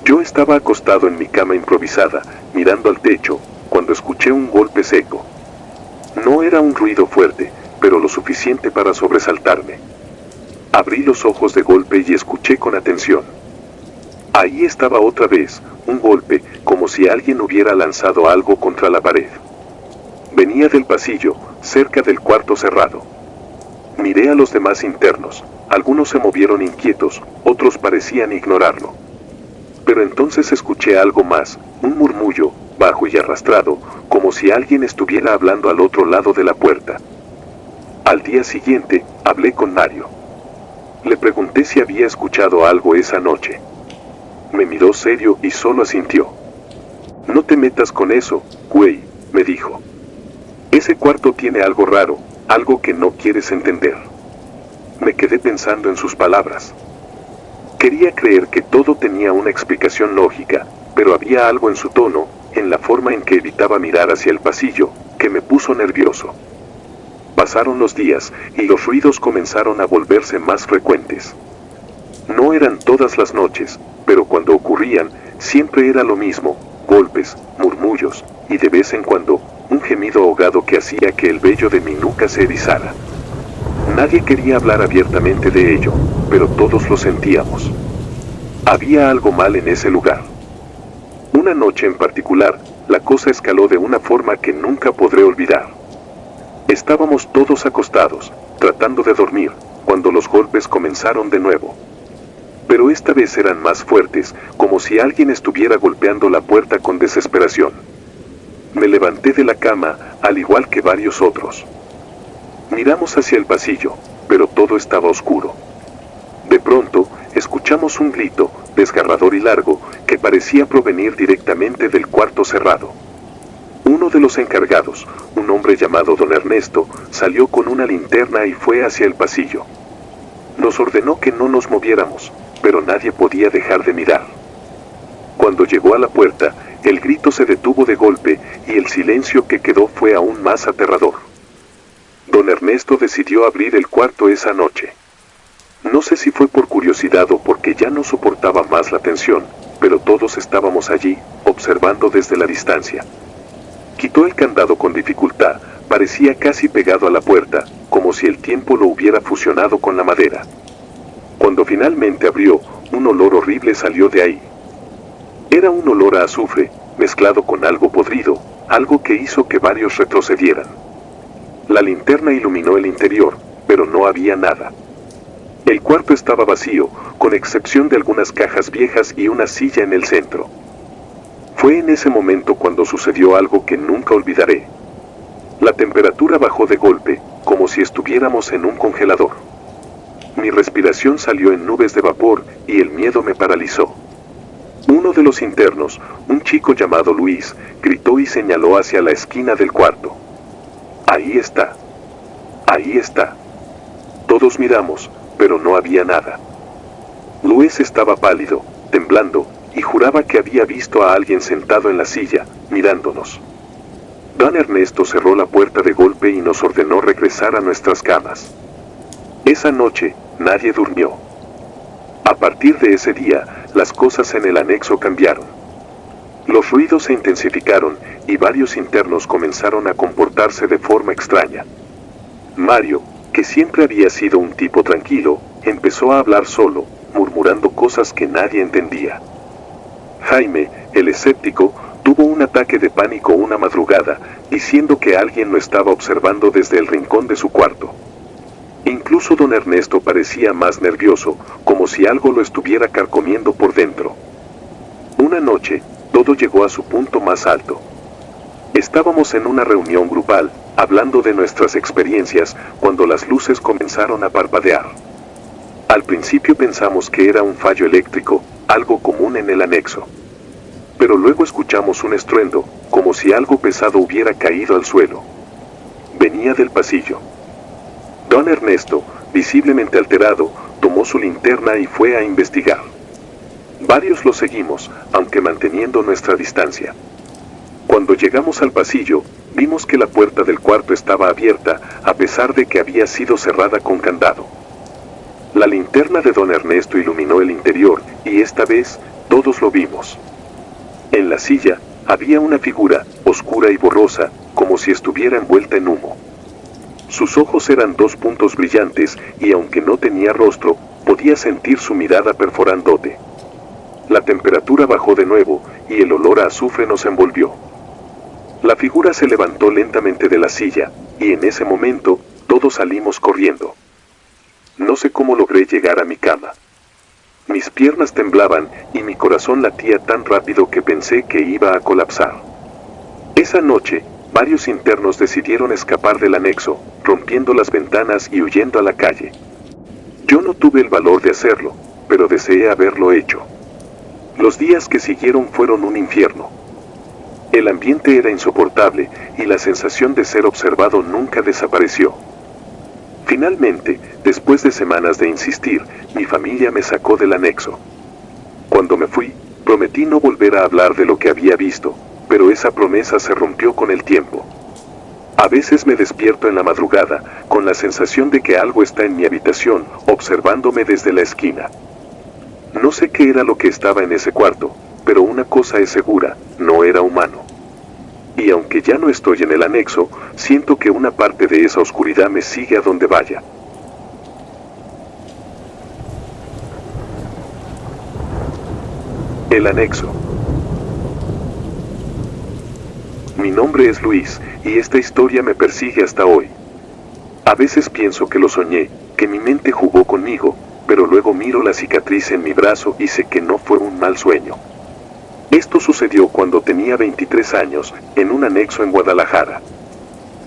S1: Yo estaba acostado en mi cama improvisada, mirando al techo, cuando escuché un golpe seco. No era un ruido fuerte, pero lo suficiente para sobresaltarme. Abrí los ojos de golpe y escuché con atención. Ahí estaba otra vez, un golpe, como si alguien hubiera lanzado algo contra la pared. Venía del pasillo, cerca del cuarto cerrado. Miré a los demás internos, algunos se movieron inquietos, otros parecían ignorarlo. Pero entonces escuché algo más, un murmullo, bajo y arrastrado, como si alguien estuviera hablando al otro lado de la puerta. Al día siguiente, hablé con Mario. Le pregunté si había escuchado algo esa noche. Me miró serio y solo asintió. No te metas con eso, güey, me dijo. Ese cuarto tiene algo raro, algo que no quieres entender. Me quedé pensando en sus palabras. Quería creer que todo tenía una explicación lógica, pero había algo en su tono, en la forma en que evitaba mirar hacia el pasillo, que me puso nervioso. Pasaron los días, y los ruidos comenzaron a volverse más frecuentes. No eran todas las noches, pero cuando ocurrían, siempre era lo mismo: golpes, murmullos, y de vez en cuando, un gemido ahogado que hacía que el vello de mi nuca se erizara. Nadie quería hablar abiertamente de ello, pero todos lo sentíamos. Había algo mal en ese lugar. Una noche en particular, la cosa escaló de una forma que nunca podré olvidar. Estábamos todos acostados, tratando de dormir, cuando los golpes comenzaron de nuevo. Pero esta vez eran más fuertes, como si alguien estuviera golpeando la puerta con desesperación. Me levanté de la cama, al igual que varios otros. Miramos hacia el pasillo, pero todo estaba oscuro. De pronto, escuchamos un grito, desgarrador y largo, que parecía provenir directamente del cuarto cerrado. Uno de los encargados, un hombre llamado don Ernesto, salió con una linterna y fue hacia el pasillo. Nos ordenó que no nos moviéramos, pero nadie podía dejar de mirar. Cuando llegó a la puerta, el grito se detuvo de golpe y el silencio que quedó fue aún más aterrador. Don Ernesto decidió abrir el cuarto esa noche. No sé si fue por curiosidad o porque ya no soportaba más la tensión, pero todos estábamos allí, observando desde la distancia. Quitó el candado con dificultad, parecía casi pegado a la puerta, como si el tiempo lo hubiera fusionado con la madera. Cuando finalmente abrió, un olor horrible salió de ahí. Era un olor a azufre, mezclado con algo podrido, algo que hizo que varios retrocedieran. La linterna iluminó el interior, pero no había nada. El cuarto estaba vacío, con excepción de algunas cajas viejas y una silla en el centro. Fue en ese momento cuando sucedió algo que nunca olvidaré. La temperatura bajó de golpe, como si estuviéramos en un congelador. Mi respiración salió en nubes de vapor y el miedo me paralizó. Uno de los internos, un chico llamado Luis, gritó y señaló hacia la esquina del cuarto. Ahí está. Ahí está. Todos miramos, pero no había nada. Luis estaba pálido, temblando, y juraba que había visto a alguien sentado en la silla, mirándonos. Don Ernesto cerró la puerta de golpe y nos ordenó regresar a nuestras camas. Esa noche, nadie durmió. A partir de ese día, las cosas en el anexo cambiaron. Los ruidos se intensificaron y varios internos comenzaron a comportarse de forma extraña. Mario, que siempre había sido un tipo tranquilo, empezó a hablar solo, murmurando cosas que nadie entendía. Jaime, el escéptico, tuvo un ataque de pánico una madrugada, diciendo que alguien lo estaba observando desde el rincón de su cuarto. Incluso don Ernesto parecía más nervioso, como si algo lo estuviera carcomiendo por dentro. Una noche, todo llegó a su punto más alto. Estábamos en una reunión grupal, hablando de nuestras experiencias, cuando las luces comenzaron a parpadear. Al principio pensamos que era un fallo eléctrico, algo común en el anexo. Pero luego escuchamos un estruendo, como si algo pesado hubiera caído al suelo. Venía del pasillo. Don Ernesto, visiblemente alterado, tomó su linterna y fue a investigar. Varios lo seguimos, aunque manteniendo nuestra distancia. Cuando llegamos al pasillo, vimos que la puerta del cuarto estaba abierta, a pesar de que había sido cerrada con candado. La linterna de don Ernesto iluminó el interior, y esta vez, todos lo vimos. En la silla, había una figura, oscura y borrosa, como si estuviera envuelta en humo. Sus ojos eran dos puntos brillantes, y aunque no tenía rostro, podía sentir su mirada perforándote. La temperatura bajó de nuevo, y el olor a azufre nos envolvió. La figura se levantó lentamente de la silla, y en ese momento, todos salimos corriendo. No sé cómo logré llegar a mi cama. Mis piernas temblaban, y mi corazón latía tan rápido que pensé que iba a colapsar. Esa noche, varios internos decidieron escapar del anexo, rompiendo las ventanas y huyendo a la calle. Yo no tuve el valor de hacerlo, pero deseé haberlo hecho. Los días que siguieron fueron un infierno. El ambiente era insoportable, y la sensación de ser observado nunca desapareció. Finalmente, después de semanas de insistir, mi familia me sacó del anexo. Cuando me fui, prometí no volver a hablar de lo que había visto, pero esa promesa se rompió con el tiempo. A veces me despierto en la madrugada, con la sensación de que algo está en mi habitación, observándome desde la esquina. No sé qué era lo que estaba en ese cuarto, pero una cosa es segura, no era humano. Y aunque ya no estoy en el anexo, siento que una parte de esa oscuridad me sigue a donde vaya. El anexo. Mi nombre es Luis, y esta historia me persigue hasta hoy. A veces pienso que lo soñé, que mi mente jugó conmigo, pero luego miro la cicatriz en mi brazo y sé que no fue un mal sueño. Esto sucedió cuando tenía 23 años, en un anexo en Guadalajara.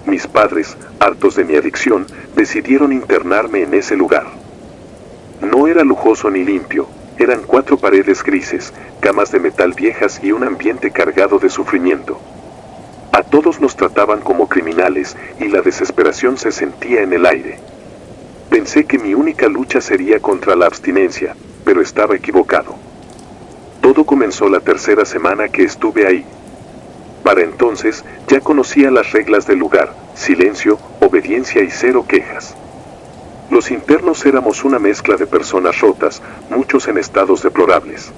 S1: Mis padres, hartos de mi adicción, decidieron internarme en ese lugar. No era lujoso ni limpio, eran 4 paredes grises, camas de metal viejas y un ambiente cargado de sufrimiento. A todos nos trataban como criminales y la desesperación se sentía en el aire. Pensé que mi única lucha sería contra la abstinencia, pero estaba equivocado. Todo comenzó la tercera semana que estuve ahí. Para entonces, ya conocía las reglas del lugar: silencio, obediencia y 0 quejas. Los internos éramos una mezcla de personas rotas, muchos en estados deplorables.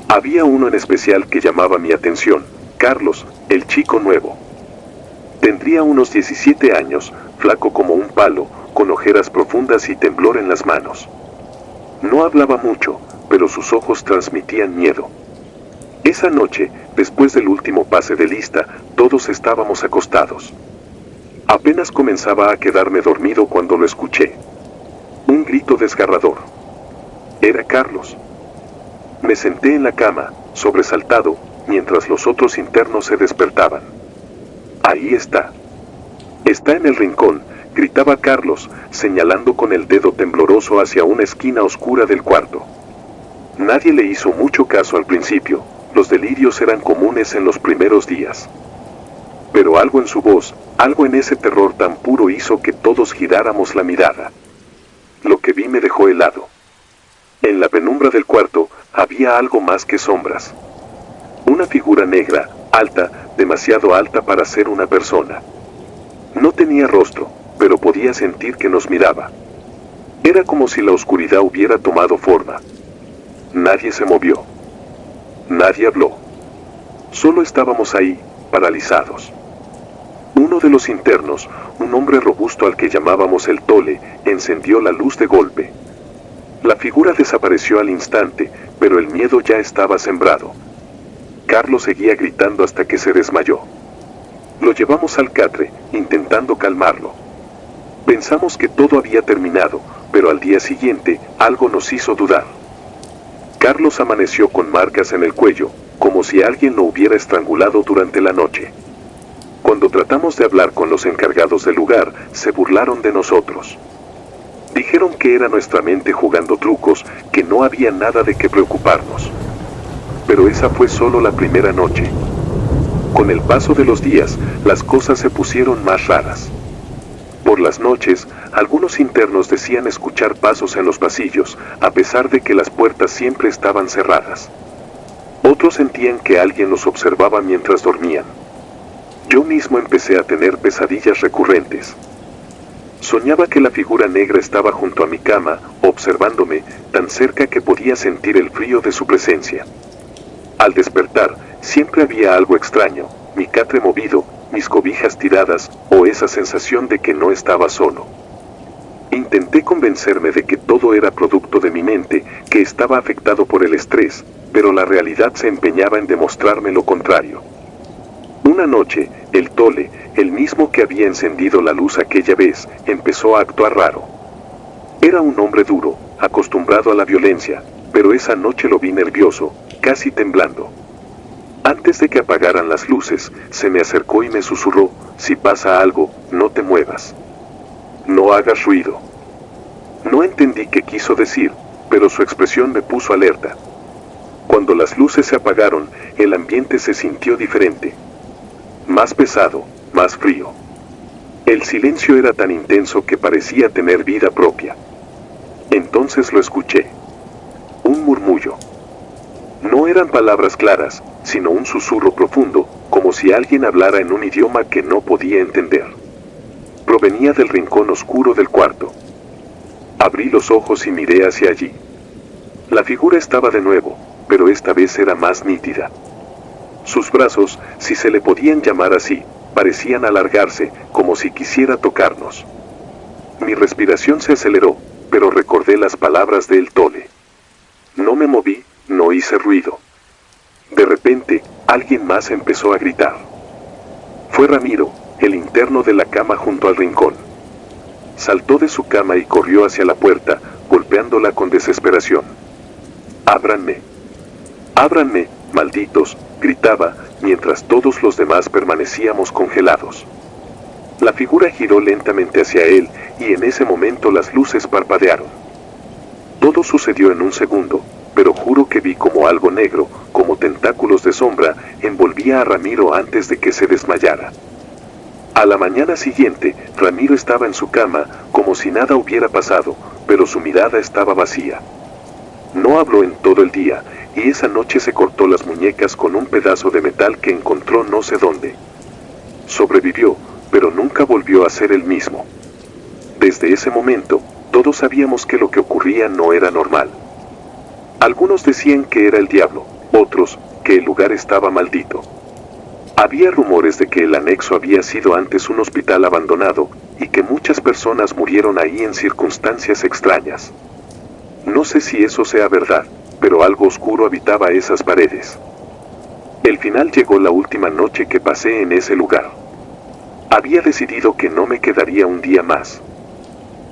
S1: Había uno en especial que llamaba mi atención: Carlos, el chico nuevo. Tendría unos 17 años, flaco como un palo, con ojeras profundas y temblor en las manos. No hablaba mucho, pero sus ojos transmitían miedo. Esa noche, después del último pase de lista, todos estábamos acostados. Apenas comenzaba a quedarme dormido cuando lo escuché. Un grito desgarrador. Era Carlos. Me senté en la cama, sobresaltado, mientras los otros internos se despertaban. Ahí está. Está en el rincón, gritaba Carlos, señalando con el dedo tembloroso hacia una esquina oscura del cuarto. Nadie le hizo mucho caso al principio, los delirios eran comunes en los primeros días. Pero algo en su voz, algo en ese terror tan puro hizo que todos giráramos la mirada. Lo que vi me dejó helado. En la penumbra del cuarto, había algo más que sombras. Una figura negra, alta, demasiado alta para ser una persona. No tenía rostro, pero podía sentir que nos miraba. Era como si la oscuridad hubiera tomado forma. Nadie se movió. Nadie habló. Solo estábamos ahí, paralizados. Uno de los internos, un hombre robusto al que llamábamos el Tole, encendió la luz de golpe. La figura desapareció al instante, pero el miedo ya estaba sembrado. Carlos seguía gritando hasta que se desmayó. Lo llevamos al catre, intentando calmarlo. Pensamos que todo había terminado, pero al día siguiente, algo nos hizo dudar. Carlos amaneció con marcas en el cuello, como si alguien lo hubiera estrangulado durante la noche. Cuando tratamos de hablar con los encargados del lugar, se burlaron de nosotros. Dijeron que era nuestra mente jugando trucos, que no había nada de qué preocuparnos. Pero esa fue solo la primera noche. Con el paso de los días, las cosas se pusieron más raras. Por las noches, algunos internos decían escuchar pasos en los pasillos, a pesar de que las puertas siempre estaban cerradas. Otros sentían que alguien los observaba mientras dormían. Yo mismo empecé a tener pesadillas recurrentes. Soñaba que la figura negra estaba junto a mi cama, observándome, tan cerca que podía sentir el frío de su presencia. Al despertar, siempre había algo extraño: mi catre movido, mis cobijas tiradas, o esa sensación de que no estaba solo. Intenté convencerme de que todo era producto de mi mente, que estaba afectado por el estrés, pero la realidad se empeñaba en demostrarme lo contrario. Una noche, el Tole, el mismo que había encendido la luz aquella vez, empezó a actuar raro. Era un hombre duro, acostumbrado a la violencia, pero esa noche lo vi nervioso, casi temblando. Antes de que apagaran las luces, se me acercó y me susurró: si pasa algo, no te muevas. No hagas ruido. No entendí qué quiso decir, pero su expresión me puso alerta. Cuando las luces se apagaron, el ambiente se sintió diferente. Más pesado, más frío. El silencio era tan intenso que parecía tener vida propia. Entonces lo escuché. Un murmullo. No eran palabras claras, sino un susurro profundo, como si alguien hablara en un idioma que no podía entender. Provenía del rincón oscuro del cuarto. Abrí los ojos y miré hacia allí. La figura estaba de nuevo, pero esta vez era más nítida. Sus brazos, si se le podían llamar así, parecían alargarse, como si quisiera tocarnos. Mi respiración se aceleró, pero recordé las palabras de El Tole. No me moví, no hice ruido. Alguien más empezó a gritar. Fue Ramiro, el interno de la cama junto al rincón. Saltó de su cama y corrió hacia la puerta, golpeándola con desesperación. ¡Ábranme! ¡Ábranme, malditos!, gritaba, mientras todos los demás permanecíamos congelados. La figura giró lentamente hacia él, y en ese momento las luces parpadearon. Todo sucedió en un segundo, pero juro que vi como algo negro, como tentáculos de sombra, envolvía a Ramiro antes de que se desmayara. A la mañana siguiente, Ramiro estaba en su cama, como si nada hubiera pasado, pero su mirada estaba vacía. No habló en todo el día, y esa noche se cortó las muñecas con un pedazo de metal que encontró no sé dónde. Sobrevivió, pero nunca volvió a ser el mismo. Desde ese momento, todos sabíamos que lo que ocurría no era normal. Algunos decían que era el diablo, otros, que el lugar estaba maldito. Había rumores de que el anexo había sido antes un hospital abandonado, y que muchas personas murieron ahí en circunstancias extrañas. No sé si eso sea verdad, pero algo oscuro habitaba esas paredes. El final llegó la última noche que pasé en ese lugar. Había decidido que no me quedaría un día más.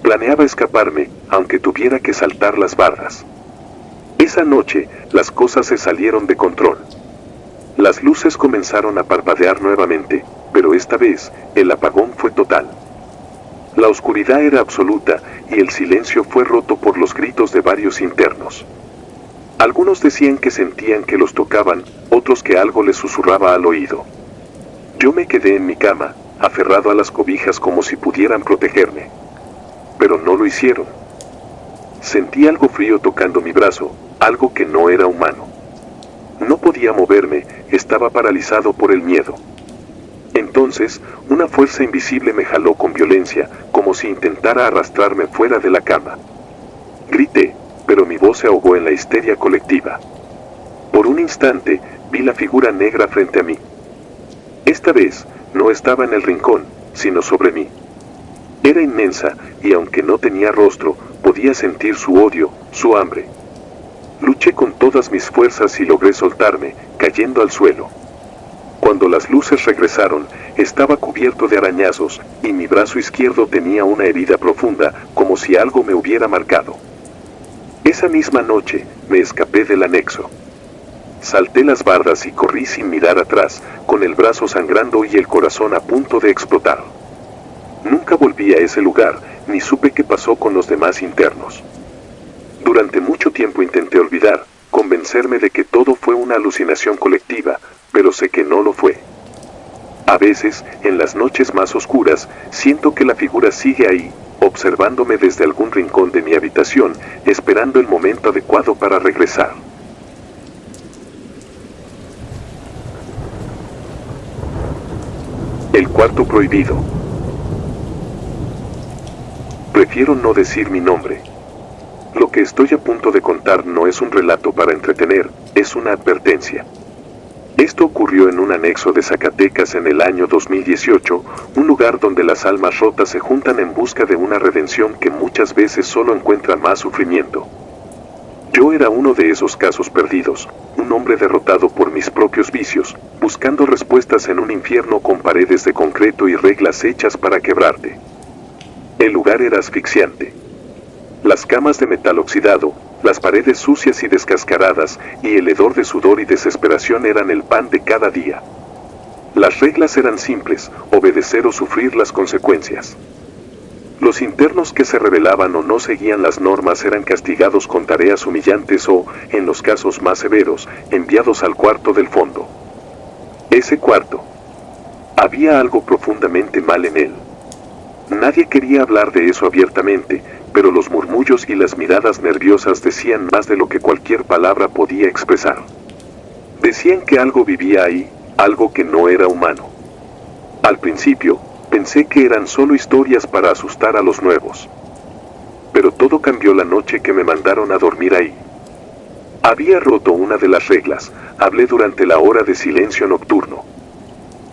S1: Planeaba escaparme, aunque tuviera que saltar las bardas. Esa noche, las cosas se salieron de control. Las luces comenzaron a parpadear nuevamente, pero esta vez, el apagón fue total. La oscuridad era absoluta, y el silencio fue roto por los gritos de varios internos. Algunos decían que sentían que los tocaban, otros que algo les susurraba al oído. Yo me quedé en mi cama, aferrado a las cobijas como si pudieran protegerme. Pero no lo hicieron. Sentí algo frío tocando mi brazo, algo que no era humano. No podía moverme, estaba paralizado por el miedo. Entonces, una fuerza invisible me jaló con violencia, como si intentara arrastrarme fuera de la cama. Grité, pero mi voz se ahogó en la histeria colectiva. Por un instante, vi la figura negra frente a mí. Esta vez, no estaba en el rincón, sino sobre mí. Era inmensa, y aunque no tenía rostro, podía sentir su odio, su hambre. Luché con todas mis fuerzas y logré soltarme, cayendo al suelo. Cuando las luces regresaron, estaba cubierto de arañazos, y mi brazo izquierdo tenía una herida profunda, como si algo me hubiera marcado. Esa misma noche, me escapé del anexo. Salté las bardas y corrí sin mirar atrás, con el brazo sangrando y el corazón a punto de explotar. Nunca volví a ese lugar, ni supe qué pasó con los demás internos. Durante mucho tiempo intenté olvidar, convencerme de que todo fue una alucinación colectiva, pero sé que no lo fue. A veces, en las noches más oscuras, siento que la figura sigue ahí, observándome desde algún rincón de mi habitación, esperando el momento adecuado para regresar. El cuarto prohibido. Prefiero no decir mi nombre. Lo que estoy a punto de contar no es un relato para entretener, es una advertencia. Esto ocurrió en un anexo de Zacatecas en el año 2018, un lugar donde las almas rotas se juntan en busca de una redención que muchas veces solo encuentra más sufrimiento. Yo era uno de esos casos perdidos, un hombre derrotado por mis propios vicios, buscando respuestas en un infierno con paredes de concreto y reglas hechas para quebrarte. El lugar era asfixiante. Las camas de metal oxidado, las paredes sucias y descascaradas, y el hedor de sudor y desesperación eran el pan de cada día. Las reglas eran simples, obedecer o sufrir las consecuencias. Los internos que se rebelaban o no seguían las normas eran castigados con tareas humillantes o, en los casos más severos, enviados al cuarto del fondo. Ese cuarto. Había algo profundamente mal en él. Nadie quería hablar de eso abiertamente, pero los murmullos y las miradas nerviosas decían más de lo que cualquier palabra podía expresar. Decían que algo vivía ahí, algo que no era humano. Al principio, pensé que eran solo historias para asustar a los nuevos. Pero todo cambió la noche que me mandaron a dormir ahí. Había roto una de las reglas, hablé durante la hora de silencio nocturno.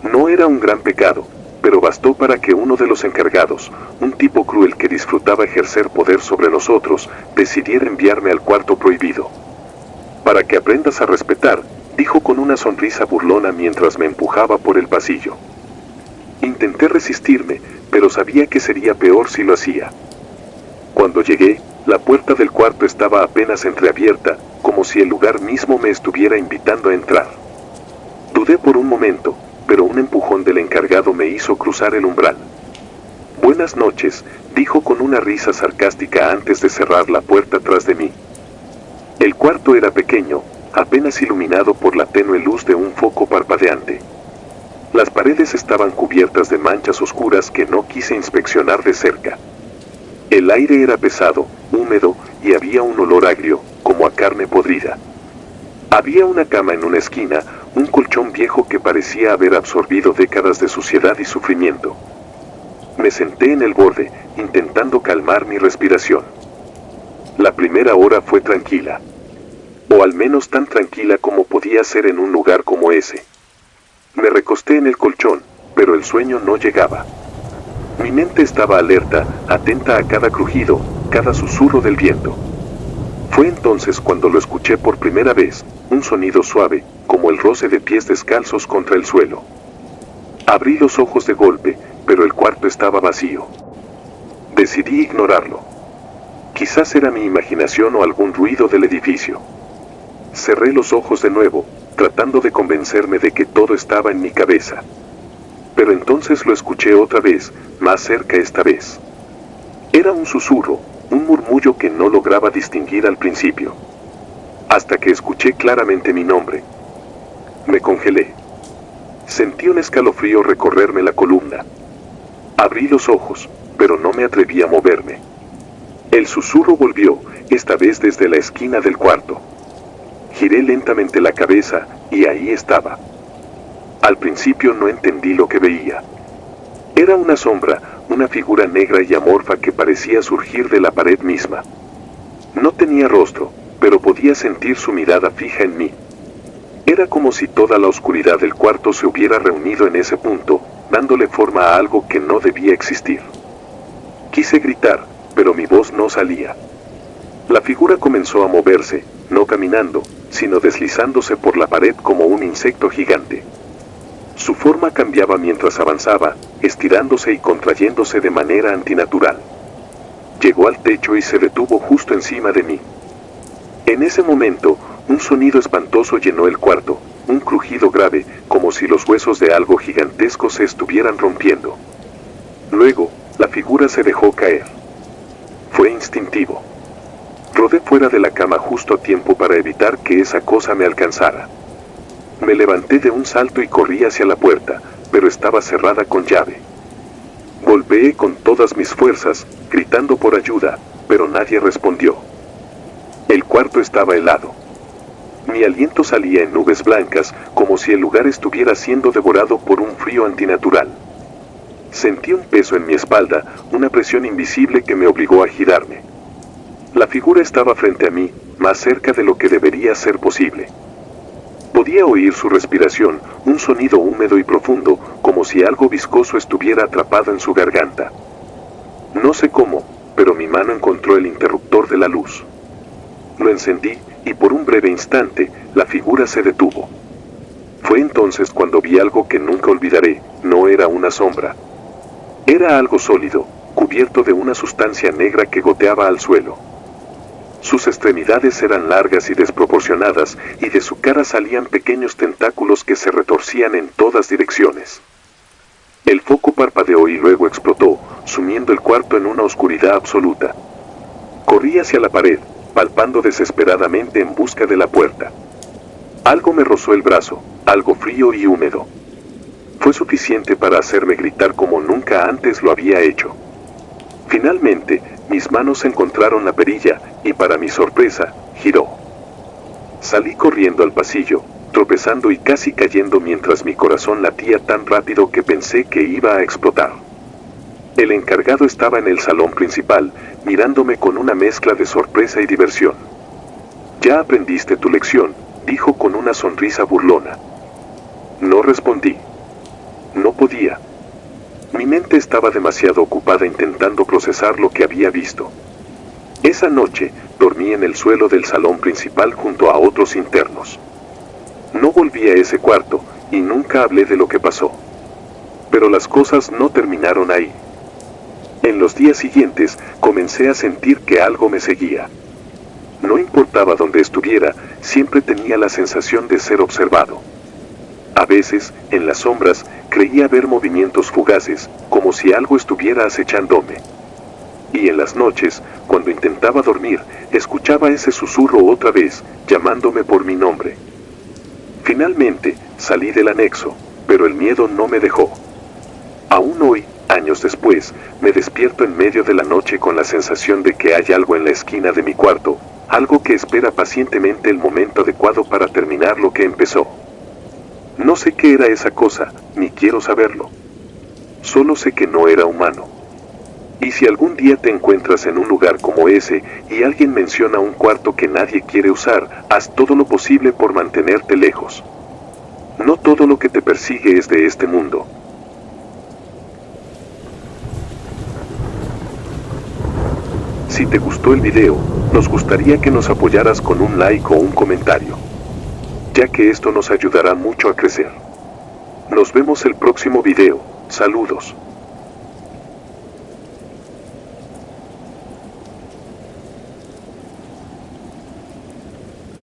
S1: No era un gran pecado, pero bastó para que uno de los encargados, un tipo cruel que disfrutaba ejercer poder sobre nosotros, decidiera enviarme al cuarto prohibido. Para que aprendas a respetar, dijo con una sonrisa burlona mientras me empujaba por el pasillo. Intenté resistirme, pero sabía que sería peor si lo hacía. Cuando llegué, la puerta del cuarto estaba apenas entreabierta, como si el lugar mismo me estuviera invitando a entrar. Dudé por un momento, pero un empujón del encargado me hizo cruzar el umbral. Buenas noches, dijo con una risa sarcástica antes de cerrar la puerta tras de mí. El cuarto era pequeño, apenas iluminado por la tenue luz de un foco parpadeante. Las paredes estaban cubiertas de manchas oscuras que no quise inspeccionar de cerca. El aire era pesado, húmedo, y había un olor agrio, como a carne podrida. Había una cama en una esquina, un colchón viejo que parecía haber absorbido décadas de suciedad y sufrimiento. Me senté en el borde, intentando calmar mi respiración. La primera hora fue tranquila. O al menos tan tranquila como podía ser en un lugar como ese. Me recosté en el colchón, pero el sueño no llegaba. Mi mente estaba alerta, atenta a cada crujido, cada susurro del viento. Fue entonces cuando lo escuché por primera vez, un sonido suave, como el roce de pies descalzos contra el suelo. Abrí los ojos de golpe, pero el cuarto estaba vacío. Decidí ignorarlo. Quizás era mi imaginación o algún ruido del edificio. Cerré los ojos de nuevo, tratando de convencerme de que todo estaba en mi cabeza. Pero entonces lo escuché otra vez, más cerca esta vez. Era un susurro, un murmullo que no lograba distinguir al principio. Hasta que escuché claramente mi nombre. Me congelé. Sentí un escalofrío recorrerme la columna. Abrí los ojos, pero no me atreví a moverme. El susurro volvió, esta vez desde la esquina del cuarto. Giré lentamente la cabeza, y ahí estaba. Al principio no entendí lo que veía. Era una sombra, una figura negra y amorfa que parecía surgir de la pared misma. No tenía rostro, pero podía sentir su mirada fija en mí. Era como si toda la oscuridad del cuarto se hubiera reunido en ese punto, dándole forma a algo que no debía existir. Quise gritar, pero mi voz no salía. La figura comenzó a moverse, no caminando, sino deslizándose por la pared como un insecto gigante. Su forma cambiaba mientras avanzaba, estirándose y contrayéndose de manera antinatural. Llegó al techo y se detuvo justo encima de mí. En ese momento, un sonido espantoso llenó el cuarto, un crujido grave, como si los huesos de algo gigantesco se estuvieran rompiendo. Luego, la figura se dejó caer. Fue instintivo. Rodé fuera de la cama justo a tiempo para evitar que esa cosa me alcanzara. Me levanté de un salto y corrí hacia la puerta, pero estaba cerrada con llave. Golpeé con todas mis fuerzas, gritando por ayuda, pero nadie respondió. El cuarto estaba helado. Mi aliento salía en nubes blancas, como si el lugar estuviera siendo devorado por un frío antinatural. Sentí un peso en mi espalda, una presión invisible que me obligó a girarme. La figura estaba frente a mí, más cerca de lo que debería ser posible. Podía oír su respiración, un sonido húmedo y profundo, como si algo viscoso estuviera atrapado en su garganta. No sé cómo, pero mi mano encontró el interruptor de la luz. Lo encendí, y por un breve instante, la figura se detuvo. Fue entonces cuando vi algo que nunca olvidaré, no era una sombra. Era algo sólido, cubierto de una sustancia negra que goteaba al suelo. Sus extremidades eran largas y desproporcionadas, y de su cara salían pequeños tentáculos que se retorcían en todas direcciones. El foco parpadeó y luego explotó, sumiendo el cuarto en una oscuridad absoluta. Corrí hacia la pared, palpando desesperadamente en busca de la puerta. Algo me rozó el brazo, algo frío y húmedo. Fue suficiente para hacerme gritar como nunca antes lo había hecho. Finalmente, mis manos encontraron la perilla, y para mi sorpresa, giró. Salí corriendo al pasillo, tropezando y casi cayendo mientras mi corazón latía tan rápido que pensé que iba a explotar. El encargado estaba en el salón principal, mirándome con una mezcla de sorpresa y diversión. «Ya aprendiste tu lección», dijo con una sonrisa burlona. No respondí. No podía. Mi mente estaba demasiado ocupada intentando procesar lo que había visto. Esa noche, dormí en el suelo del salón principal junto a otros internos. No volví a ese cuarto, y nunca hablé de lo que pasó. Pero las cosas no terminaron ahí. En los días siguientes, comencé a sentir que algo me seguía. No importaba dónde estuviera, siempre tenía la sensación de ser observado. A veces, en las sombras, creía ver movimientos fugaces, como si algo estuviera acechándome. Y en las noches, cuando intentaba dormir, escuchaba ese susurro otra vez, llamándome por mi nombre. Finalmente, salí del anexo, pero el miedo no me dejó. Aún hoy, años después, me despierto en medio de la noche con la sensación de que hay algo en la esquina de mi cuarto, algo que espera pacientemente el momento adecuado para terminar lo que empezó. No sé qué era esa cosa, ni quiero saberlo. Solo sé que no era humano. Y si algún día te encuentras en un lugar como ese y alguien menciona un cuarto que nadie quiere usar, haz todo lo posible por mantenerte lejos. No todo lo que te persigue es de este mundo. Si te gustó el video, nos gustaría que nos apoyaras con un like o un comentario, ya que esto nos ayudará mucho a crecer. Nos vemos el próximo video. Saludos.